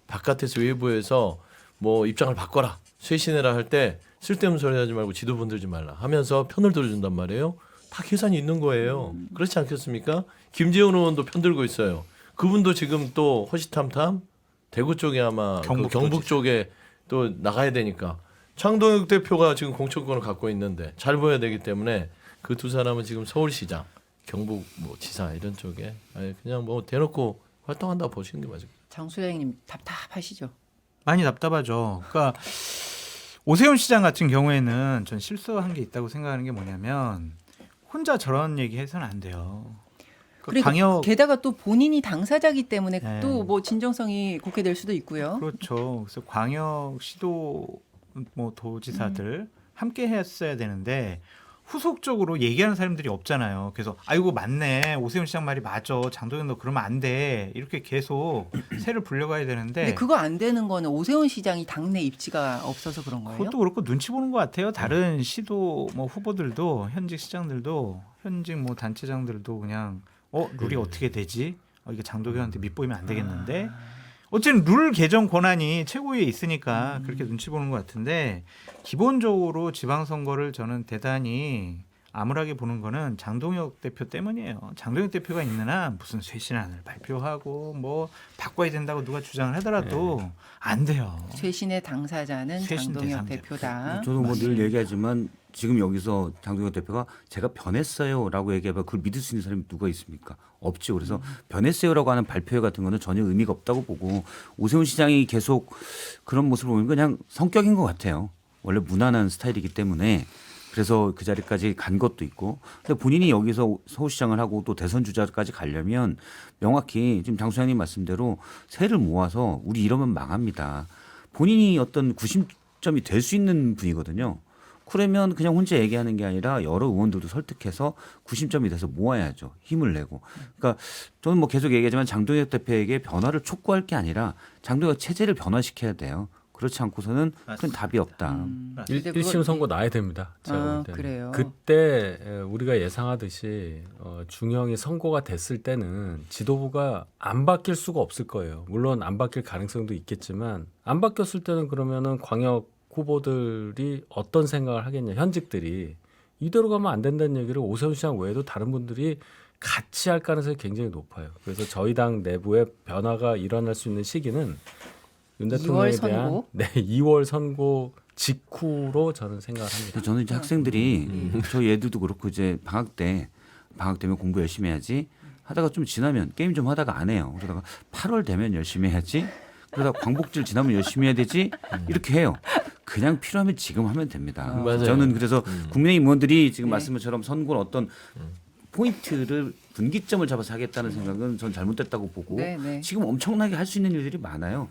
바깥에서 외부에서 뭐 입장을 바꿔라. 쇄신해라 할 때 쓸데없는 소리 하지 말고 지도 분들지 말라 하면서 편을 들어준단 말이에요. 다 계산이 있는 거예요. 그렇지 않겠습니까? 김재원 의원도 편 들고 있어요. 그분도 지금 또 호시탐탐 대구 쪽에 아마 경북 쪽에 또 나가야 되니까 장동혁 대표가 지금 공천권을 갖고 있는데 잘 보여야 되기 때문에 그 두 사람은 지금 서울시장, 경북 뭐 지사 이런 쪽에 그냥 뭐 대놓고 활동한다 보시는 게 맞을 거예요. 장 소장님 답답하시죠? 많이 답답하죠. 그러니까 오세훈 시장 같은 경우에는 전 실수한 게 있다고 생각하는 게 뭐냐면 혼자 저런 얘기해서는 안 돼요. 그리고 광역 게다가 또 본인이 당사자기 때문에 네. 또 뭐 진정성이 곱게 될 수도 있고요. 그렇죠. 그래서 광역 시도 뭐 도지사들 함께 했어야 되는데 후속적으로 얘기하는 사람들이 없잖아요. 그래서 아이고 맞네. 오세훈 시장 말이 맞아. 장동현 너 그러면 안 돼. 이렇게 계속 새를 불려가야 되는데 근데 그거 안 되는 거는 오세훈 시장이 당내 입지가 없어서 그런 거예요? 그것도 그렇고 눈치 보는 것 같아요. 다른 시도 뭐 후보들도 현직 시장들도 현직 뭐 단체장들도 그냥 룰이 어떻게 되지? 이게 장동현한테 밑보이면 안 되겠는데. 어쨌든 룰 개정 권한이 최고위에 있으니까 그렇게 눈치 보는 것 같은데 기본적으로 지방선거를 저는 대단히 암울하게 보는 거는 장동혁 대표 때문이에요. 장동혁 대표가 있는 한 무슨 쇄신안을 발표하고 뭐 바꿔야 된다고 누가 주장을 하더라도 안 돼요. 최신의 당사자는 최신 장동혁 대상 대표다. 저도 뭐 늘 얘기하지만 지금 여기서 장동혁 대표가 제가 변했어요라고 얘기해봐 그걸 믿을 수 있는 사람이 누가 있습니까? 없죠. 그래서 변했어요라고 하는 발표 같은 거는 전혀 의미가 없다고 보고 오세훈 시장이 계속 그런 모습을 보면 그냥 성격인 것 같아요. 원래 무난한 스타일이기 때문에 그래서 그 자리까지 간 것도 있고 근데 본인이 여기서 서울시장을 하고 또 대선 주자까지 가려면 명확히 지금 장 소장님 말씀대로 세를 모아서 우리 이러면 망합니다. 본인이 어떤 구심점이 될 수 있는 분이거든요. 그러면 그냥 혼자 얘기하는 게 아니라 여러 의원들도 설득해서 구심점이 돼서 모아야죠. 힘을 내고. 그러니까 저는 뭐 계속 얘기하지만 장동혁 대표에게 변화를 촉구할 게 아니라 장동혁 체제를 변화시켜야 돼요. 그렇지 않고서는 큰 답이 없다. 근데 1심 선고 나야 됩니다. 제가 아, 볼 때는. 그래요? 그때 우리가 예상하듯이 중형이 선고가 됐을 때는 지도부가 안 바뀔 수가 없을 거예요. 물론 안 바뀔 가능성도 있겠지만 안 바뀌었을 때는 그러면은 광역 후보들이 어떤 생각을 하겠냐. 현직들이 이대로 가면 안 된다는 얘기를 오세훈 시장 외에도 다른 분들이 같이 할 가능성이 굉장히 높아요. 그래서 저희 당 내부에 변화가 일어날 수 있는 시기는 윤 2월 대통령에 대한 선고? 2월 선고 직후로 저는 생각을 합니다. 저는 이제 학생들이 저 얘들도 그렇고 이제 방학 되면 공부 열심히 해야지 하다가 좀 지나면 게임 좀 하다가 안 해요. 그러다가 8월 되면 열심히 해야지. 그러다가 광복절 지나면 열심히 해야 되지. 이렇게 해요. 그냥 필요하면 지금 하면 됩니다. 맞아요. 저는 그래서 국민의힘 의원들이 지금 네. 말씀처럼 선거는 어떤 포인트를 분기점을 잡아서 하겠다는 생각은 전 잘못됐다고 보고 네, 네. 지금 엄청나게 할 수 있는 일들이 많아요.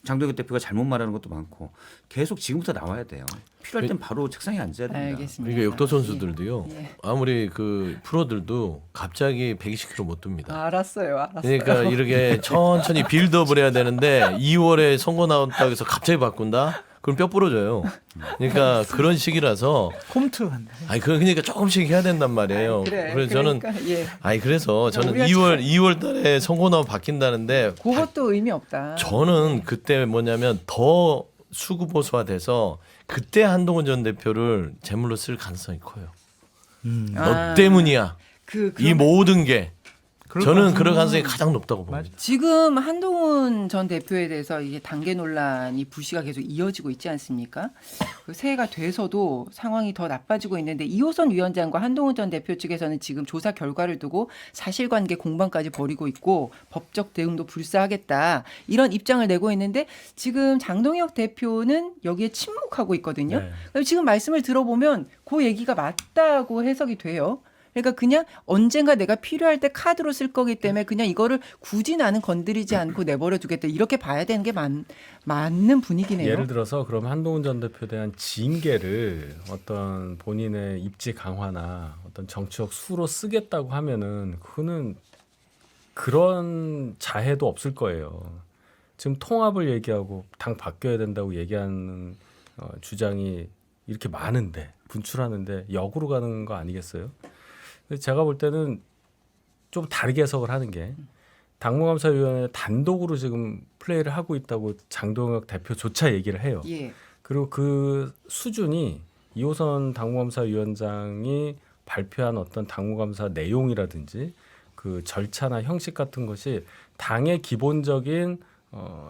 장동혁 대표가 잘못 말하는 것도 많고 계속 지금부터 나와야 돼요. 필요할 땐 바로 책상에 앉아야 됩니다. 알겠습니다. 그러니까 역도 선수들도요. 예. 아무리 그 프로들도 갑자기 120km 못 듭니다. 알았어요. 그러니까 이렇게 천천히 빌드업을 해야 되는데 2월에 선거 나온다고 해서 갑자기 바꾼다? 그럼 뼈 부러져요. 그러니까 그런 시기라서 홈트 한다. 아니 그러니까 조금씩 해야 된단 말이에요. 그래, 그래서 저는 그러니까, 예. 그래서 저는 우리가 2월 달에 선거 나오면 바뀐다는데 그것도 의미 없다. 저는 그때 뭐냐면 더 수구보수화돼서 그때 한동훈 전 대표를 제물로 쓸 가능성이 커요. 너 때문이야. 이 모든 게 저는 그럴 가능성이 가장 높다고 봅니다. 지금 한동훈 전 대표에 대해서 이게 단계 논란이 불씨가 계속 이어지고 있지 않습니까? 그 새해가 돼서도 상황이 더 나빠지고 있는데 이호선 위원장과 한동훈 전 대표 측에서는 지금 조사 결과를 두고 사실관계 공방까지 벌이고 있고 법적 대응도 불사하겠다 이런 입장을 내고 있는데 지금 장동혁 대표는 여기에 침묵하고 있거든요. 네. 지금 말씀을 들어보면 그 얘기가 맞다고 해석이 돼요. 그러니까 그냥 언젠가 내가 필요할 때 카드로 쓸 거기 때문에 그냥 이거를 굳이 나는 건드리지 않고 내버려 두겠다. 이렇게 봐야 되는 게 맞는 분위기네요. 예를 들어서 그럼 한동훈 전 대표에 대한 징계를 어떤 본인의 입지 강화나 어떤 정치적 수로 쓰겠다고 하면은 그거는 그런 자해도 없을 거예요. 지금 통합을 얘기하고 당 바뀌어야 된다고 얘기하는 주장이 이렇게 많은데 분출하는데 역으로 가는 거 아니겠어요? 제가 볼 때는 좀 다르게 해석을 하는 게 당무감사위원회 단독으로 지금 플레이를 하고 있다고 장동혁 대표조차 얘기를 해요. 예. 그리고 그 수준이 이호선 당무감사위원장이 발표한 어떤 당무감사 내용이라든지 그 절차나 형식 같은 것이 당의 기본적인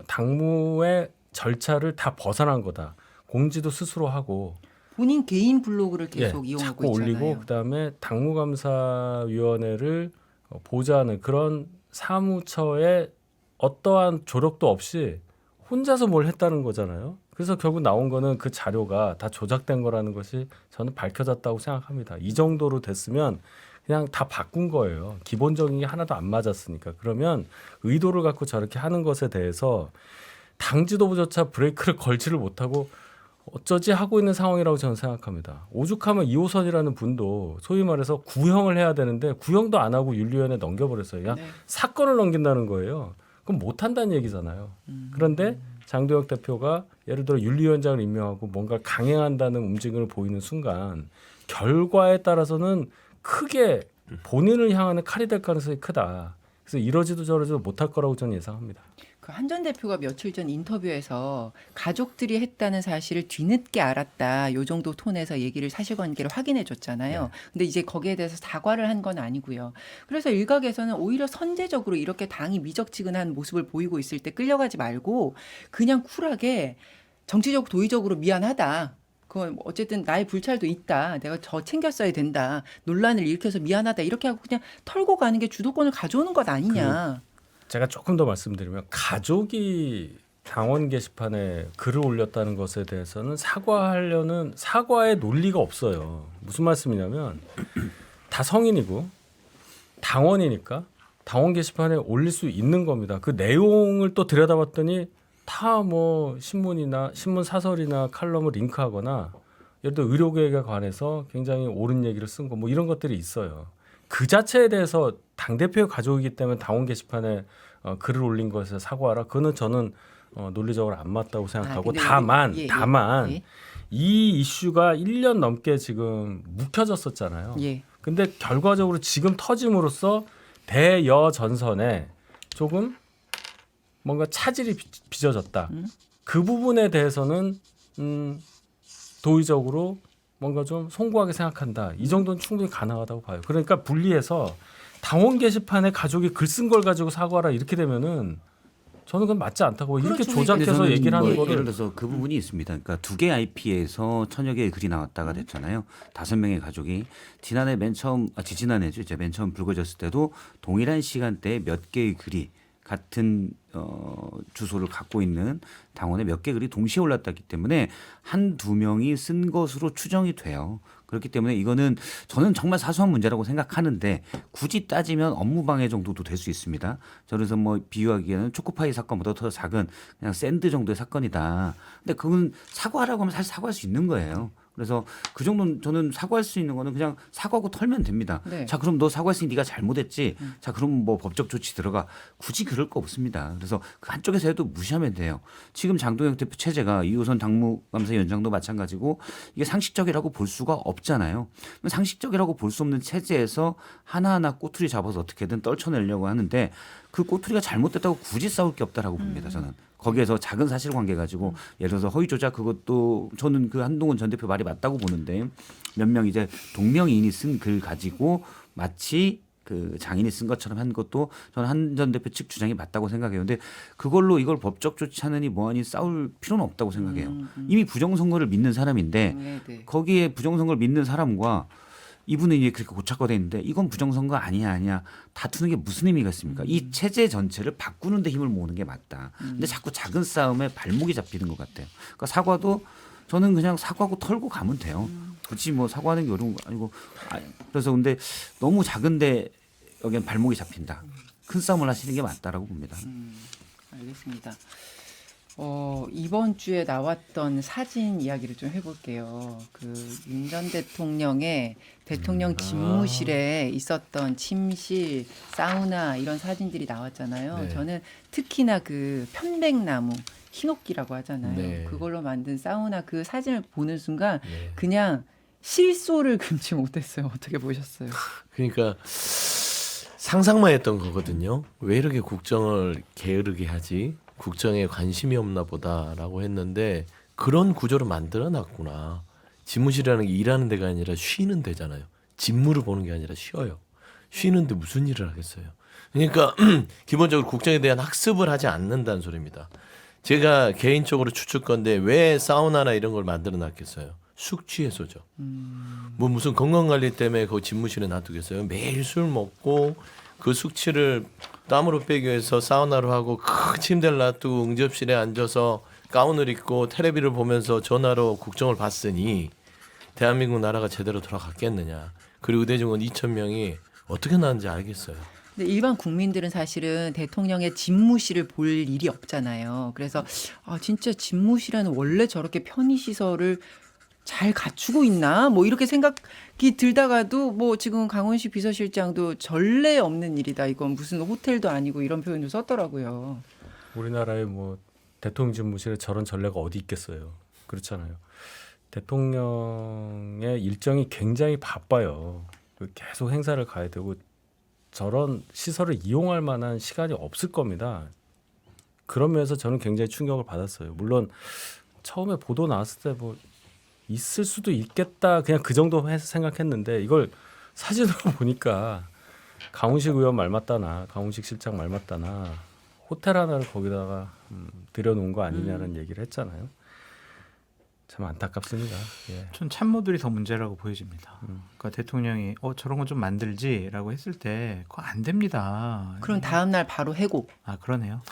당무의 절차를 다 벗어난 거다. 공지도 스스로 하고 본인 개인 블로그를 계속 이용하고 자꾸 있잖아요. 올리고 그다음에 당무감사위원회를 보좌하는 그런 사무처에 어떠한 조력도 없이 혼자서 뭘 했다는 거잖아요. 그래서 결국 나온 거는 그 자료가 다 조작된 거라는 것이 저는 밝혀졌다고 생각합니다. 이 정도로 됐으면 그냥 다 바꾼 거예요. 기본적인 게 하나도 안 맞았으니까. 그러면 의도를 갖고 저렇게 하는 것에 대해서 당 지도부조차 브레이크를 걸지를 못하고 어쩌지 하고 있는 상황이라고 저는 생각합니다. 오죽하면 이호선이라는 분도 소위 말해서 구형을 해야 되는데 구형도 안 하고 윤리위원회에 넘겨버렸어요. 그냥 네. 사건을 넘긴다는 거예요. 그럼 못한다는 얘기잖아요. 그런데 장동혁 대표가 예를 들어 윤리위원장을 임명하고 뭔가 강행한다는 움직임을 보이는 순간 결과에 따라서는 크게 본인을 향하는 칼이 될 가능성이 크다. 그래서 이러지도 저러지도 못할 거라고 저는 예상합니다. 그 한 전 대표가 며칠 전 인터뷰에서 가족들이 했다는 사실을 뒤늦게 알았다. 요 정도 톤에서 얘기를 사실관계를 확인해 줬잖아요. 근데 이제 거기에 대해서 사과를 한 건 아니고요. 그래서 일각에서는 오히려 선제적으로 이렇게 당이 미적지근한 모습을 보이고 있을 때 끌려가지 말고 그냥 쿨하게 정치적 도의적으로 미안하다. 그건 어쨌든 나의 불찰도 있다. 내가 저 챙겼어야 된다. 논란을 일으켜서 미안하다. 이렇게 하고 그냥 털고 가는 게 주도권을 가져오는 것 아니냐. 제가 조금 더 말씀드리면 가족이 당원 게시판에 글을 올렸다는 것에 대해서는 사과하려는 사과의 논리가 없어요. 무슨 말씀이냐면 다 성인이고 당원이니까 당원 게시판에 올릴 수 있는 겁니다. 그 내용을 또 들여다봤더니 다 뭐 신문이나 신문 사설이나 칼럼을 링크하거나 예를 들어 의료계획에 관해서 굉장히 옳은 얘기를 쓴 거 뭐 이런 것들이 있어요. 그 자체에 대해서 당대표의 가족이기 때문에 당원 게시판에 글을 올린 것에 사과하라. 그거는 저는 논리적으로 안 맞다고 생각하고 근데 다만 예. 이 이슈가 1년 넘게 지금 묵혀졌었잖아요. 예. 근데 결과적으로 지금 터짐으로써 대여 전선에 조금 뭔가 차질이 빚어졌다. 그 부분에 대해서는 도의적으로 뭔가 좀 송구하게 생각한다. 이 정도는 충분히 가능하다고 봐요. 그러니까 분리해서 당원 게시판에 가족이 글 쓴 걸 가지고 사과하라 이렇게 되면은 저는 그건 맞지 않다고 이렇게 그렇죠. 근데 조작해서 저는 얘기를 하는 뭐 거를 예를 들어서 그 부분이 있습니다. 그러니까 2개 IP에서 1000여 개의 글이 나왔다가 됐잖아요. 5명의 가족이 지난해 지지난해죠. 이제 맨 처음 불거졌을 때도 동일한 시간대에 몇 개의 글이 같은 주소를 갖고 있는 당원의 몇 개 글이 동시에 올랐기 때문에 한두 명이 쓴 것으로 추정이 돼요. 그렇기 때문에 이거는 저는 정말 사소한 문제라고 생각하는데 굳이 따지면 업무방해 정도도 될 수 있습니다. 그래서 뭐 비유하기에는 초코파이 사건보다 더 작은 그냥 샌드 정도의 사건이다. 근데 그건 사과하라고 하면 사실 사과할 수 있는 거예요. 그래서 그 정도는 저는 사과할 수 있는 거는 그냥 사과하고 털면 됩니다. 네. 자, 그럼 너 사과했으니 네가 잘못했지. 자, 그럼 뭐 법적 조치 들어가. 굳이 그럴 거 없습니다. 그래서 그 한쪽에서 해도 무시하면 돼요. 지금 장동혁 대표 체제가 이호선 당무감사 연장도 마찬가지고 이게 상식적이라고 볼 수가 없잖아요. 상식적이라고 볼 수 없는 체제에서 하나하나 꼬투리 잡아서 어떻게든 떨쳐내려고 하는데 그 꼬투리가 잘못됐다고 굳이 싸울 게 없다라고 봅니다. 저는. 거기에서 작은 사실관계 가지고 예를 들어서 허위 조작 그것도 저는 그 한동훈 전 대표 말이 맞다고 보는데 몇 명 이제 동명이인이 쓴 글 가지고 마치 그 장인이 쓴 것처럼 한 것도 저는 한 전 대표 측 주장이 맞다고 생각해요. 근데 그걸로 이걸 법적 조치하느니 뭐하니 싸울 필요는 없다고 생각해요. 이미 부정선거를 믿는 사람인데 거기에 부정선거를 믿는 사람과 이분은 이제 그렇게 고착화돼 있는데 이건 부정선거 아니야 다투는 게 무슨 의미가 있습니까? 이 체제 전체를 바꾸는 데 힘을 모으는 게 맞다. 근데 자꾸 작은 싸움에 발목이 잡히는 것 같아요. 그러니까 사과도 저는 그냥 사과하고 털고 가면 돼요. 굳이 뭐 사과하는 게 어려운 거 아니고 그래서 근데 너무 작은데 여기는 발목이 잡힌다. 큰 싸움을 하시는 게 맞다라고 봅니다. 알겠습니다. 이번 주에 나왔던 사진 이야기를 좀 해볼게요. 그 윤 전 대통령의 대통령 집무실에 있었던 침실, 사우나 이런 사진들이 나왔잖아요. 네. 저는 특히나 그 편백나무, 흰옥기라고 하잖아요. 네. 그걸로 만든 사우나 그 사진을 보는 순간 네. 그냥 실소를 금치 못했어요. 어떻게 보셨어요? 그러니까 상상만 했던 거거든요. 왜 이렇게 국정을 게으르게 하지? 국정에 관심이 없나 보다라고 했는데 그런 구조를 만들어 놨구나. 집무실이라는 게 일하는 데가 아니라 쉬는 데잖아요. 집무를 보는 게 아니라 쉬어요. 쉬는데 무슨 일을 하겠어요. 그러니까 기본적으로 국정에 대한 학습을 하지 않는다는 소리입니다. 제가 개인적으로 추측건데 왜 사우나나 이런 걸 만들어 놨겠어요. 숙취 해소죠. 뭐 무슨 건강관리 때문에 그 집무실에 놔두겠어요. 매일 술 먹고 그 숙취를 땀으로 빼기 위해서 사우나로 하고 큰 침대를 놔두고 응접실에 앉아서 가운을 입고 텔레비를 보면서 전화로 국정을 봤으니 대한민국 나라가 제대로 돌아갔겠느냐. 그리고 의대중원 2,000명이 어떻게 나왔는지 알겠어요. 근데 일반 국민들은 사실은 대통령의 집무실을 볼 일이 없잖아요. 그래서 진짜 집무실에는 원래 저렇게 편의시설을 잘 갖추고 있나? 뭐 이렇게 생각이 들다가도 뭐 지금 강원식 비서실장도 전례 없는 일이다. 이건 무슨 호텔도 아니고 이런 표현도 썼더라고요. 우리나라의 뭐 대통령 집무실에 저런 전례가 어디 있겠어요. 그렇잖아요. 대통령의 일정이 굉장히 바빠요. 계속 행사를 가야 되고 저런 시설을 이용할 만한 시간이 없을 겁니다. 그런 면에서 저는 굉장히 충격을 받았어요. 물론 처음에 보도 나왔을 때 뭐 있을 수도 있겠다 그냥 그 정도 해서 생각했는데 이걸 사진으로 보니까 강훈식 의원 말 맞다나 강훈식 실장 말 맞다나 호텔 하나를 거기다가 들여놓은 거 아니냐는 얘기를 했잖아요. 참 안타깝습니다. 예. 전 참모들이 더 문제라고 보여집니다. 그러니까 대통령이 저런 거 좀 만들지라고 했을 때 그거 안 됩니다. 그럼 다음 날 바로 해고. 그러네요.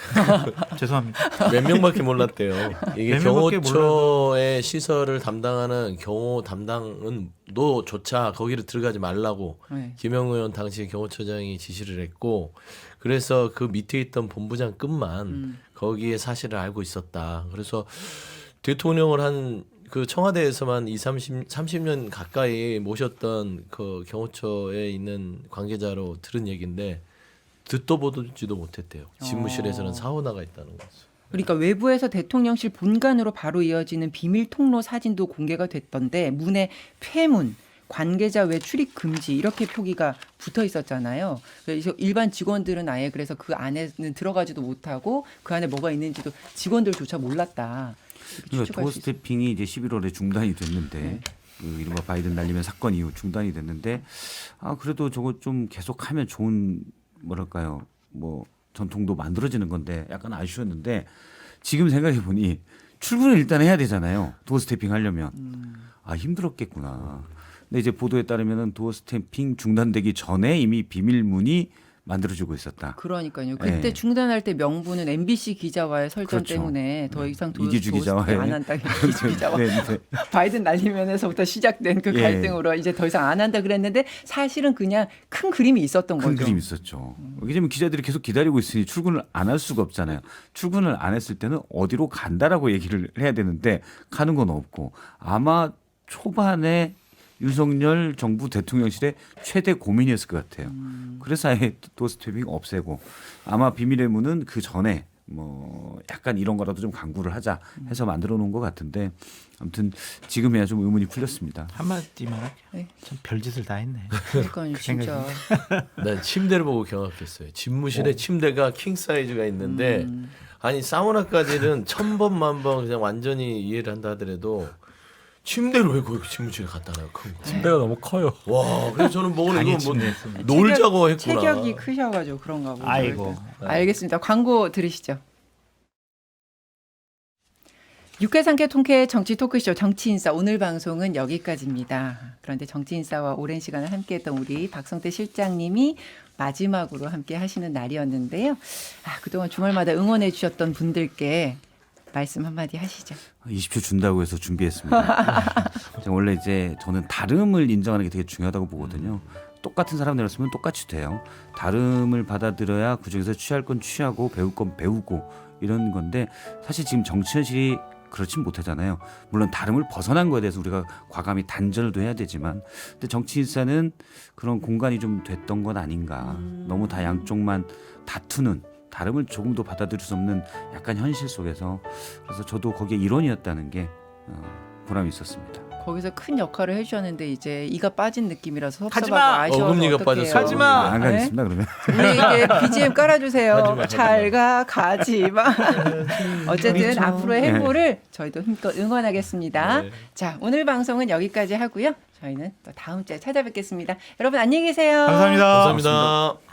죄송합니다. 몇 명밖에 몰랐대요. 이게 몇 명밖에 경호처의 시설을 담당하는 경호 담당은 노조차 거기를 들어가지 말라고 네. 김영 의원 당시 경호처장이 지시를 했고 그래서 그 밑에 있던 본부장급만 거기에 사실을 알고 있었다. 그래서 대통령을 한 그 청와대에서만 30년 가까이 모셨던 그 경호처에 있는 관계자로 들은 얘기인데 듣도 보지도 못했대요. 집무실에서는 사우나가 있다는 거죠. 그러니까 외부에서 대통령실 본관으로 바로 이어지는 비밀 통로 사진도 공개가 됐던데 문에 폐문, 관계자 외 출입 금지 이렇게 표기가 붙어 있었잖아요. 그래서 일반 직원들은 아예 그래서 그 안에는 들어가지도 못하고 그 안에 뭐가 있는지도 직원들조차 몰랐다. 이렇게 그러니까 추측할 도어 수 있습니다. 스태핑이 이제 11월에 중단이 됐는데 그 이른바 바이든 날리면 사건 이후 중단이 됐는데 그래도 저거 좀 계속하면 좋은 뭐랄까요 뭐 전통도 만들어지는 건데 약간 아쉬웠는데 지금 생각해 보니 출근을 일단 해야 되잖아요. 도어 스태핑 하려면 힘들었겠구나. 근데 이제 보도에 따르면은 도어 스탬핑 중단되기 전에 이미 비밀문이 만들어지고 있었다. 그러니까요. 그때 네. 중단할 때 명분은 MBC 기자와의 설전 그렇죠. 때문에 더 이상 이기주 기자와의 도스텝 안 한다. 이기주 기자와 네, 네. 바이든 날리면에서부터 시작된 그 예. 갈등으로 이제 더 이상 안 한다 그랬는데 사실은 그냥 큰 그림이 있었던 큰 거죠. 그림 있었죠. 왜냐면 기자들이 계속 기다리고 있으니 출근을 안 할 수가 없잖아요. 출근을 안 했을 때는 어디로 간다라고 얘기를 해야 되는데 가는 건 없고 아마 초반에 윤석열 정부 대통령실의 최대 고민이었을 것 같아요. 그래서 아예 도어스태핑 없애고 아마 비밀의 문은 그 전에 뭐 약간 이런 거라도 좀 강구를 하자 해서 만들어 놓은 것 같은데 아무튼 지금이야 좀 의문이 풀렸습니다. 한마디만 할게요. 네. 참 별짓을 다 했네. 그러니까요, 진짜. 난 침대를 보고 경악했어요. 집무실에 침대가 킹 사이즈가 있는데 아니 사우나까지는 1000번 만번 그냥 완전히 이해를 한다 하더라도 침대를 왜 거기 집무실에 갖다 놔요? 큰 거. 침대가 너무 커요. 와, 그래서 저는 뭐 간이 이거 뭐 침대였습니다. 놀자고 했구나. 체격이 크셔가지고 그런가 보죠. 아이고. 알겠습니다. 광고 들으시죠. 육회상쾌 통쾌 정치 토크쇼 정치인싸 오늘 방송은 여기까지입니다. 그런데 정치인싸와 오랜 시간을 함께했던 우리 박성태 실장님이 마지막으로 함께 하시는 날이었는데요. 그동안 주말마다 응원해 주셨던 분들께 말씀 한마디 하시죠. 20초 준다고 해서 준비했습니다. 원래 이제 저는 다름을 인정하는 게 되게 중요하다고 보거든요. 똑같은 사람들이었으면 똑같이 돼요. 다름을 받아들여야 그중에서 취할 건 취하고 배울 건 배우고 이런 건데 사실 지금 정치 현실이 그렇진 못하잖아요. 물론 다름을 벗어난 거에 대해서 우리가 과감히 단절도 해야 되지만 근데 정치인사는 그런 공간이 좀 됐던 건 아닌가. 너무 다 양쪽만 다투는 다름을 조금도 받아들일 수 없는 약간 현실 속에서 그래서 저도 거기에 일원이었다는 게 보람이 있었습니다. 거기서 큰 역할을 해주셨는데 이제 이가 빠진 느낌이라서 가지마! 섭섭하고 아쉬워서 어금니가 어떡해요. 빠졌어요. 가지마! 안 가겠습니다 그러면. 우리 이제 BGM 깔아주세요. 가지마. 잘가 가지마. 어쨌든 앞으로의 행보를 저희도 힘껏 응원하겠습니다. 네. 자, 오늘 방송은 여기까지 하고요. 저희는 또 다음 주에 찾아뵙겠습니다. 여러분 안녕히 계세요. 감사합니다. 감사합니다.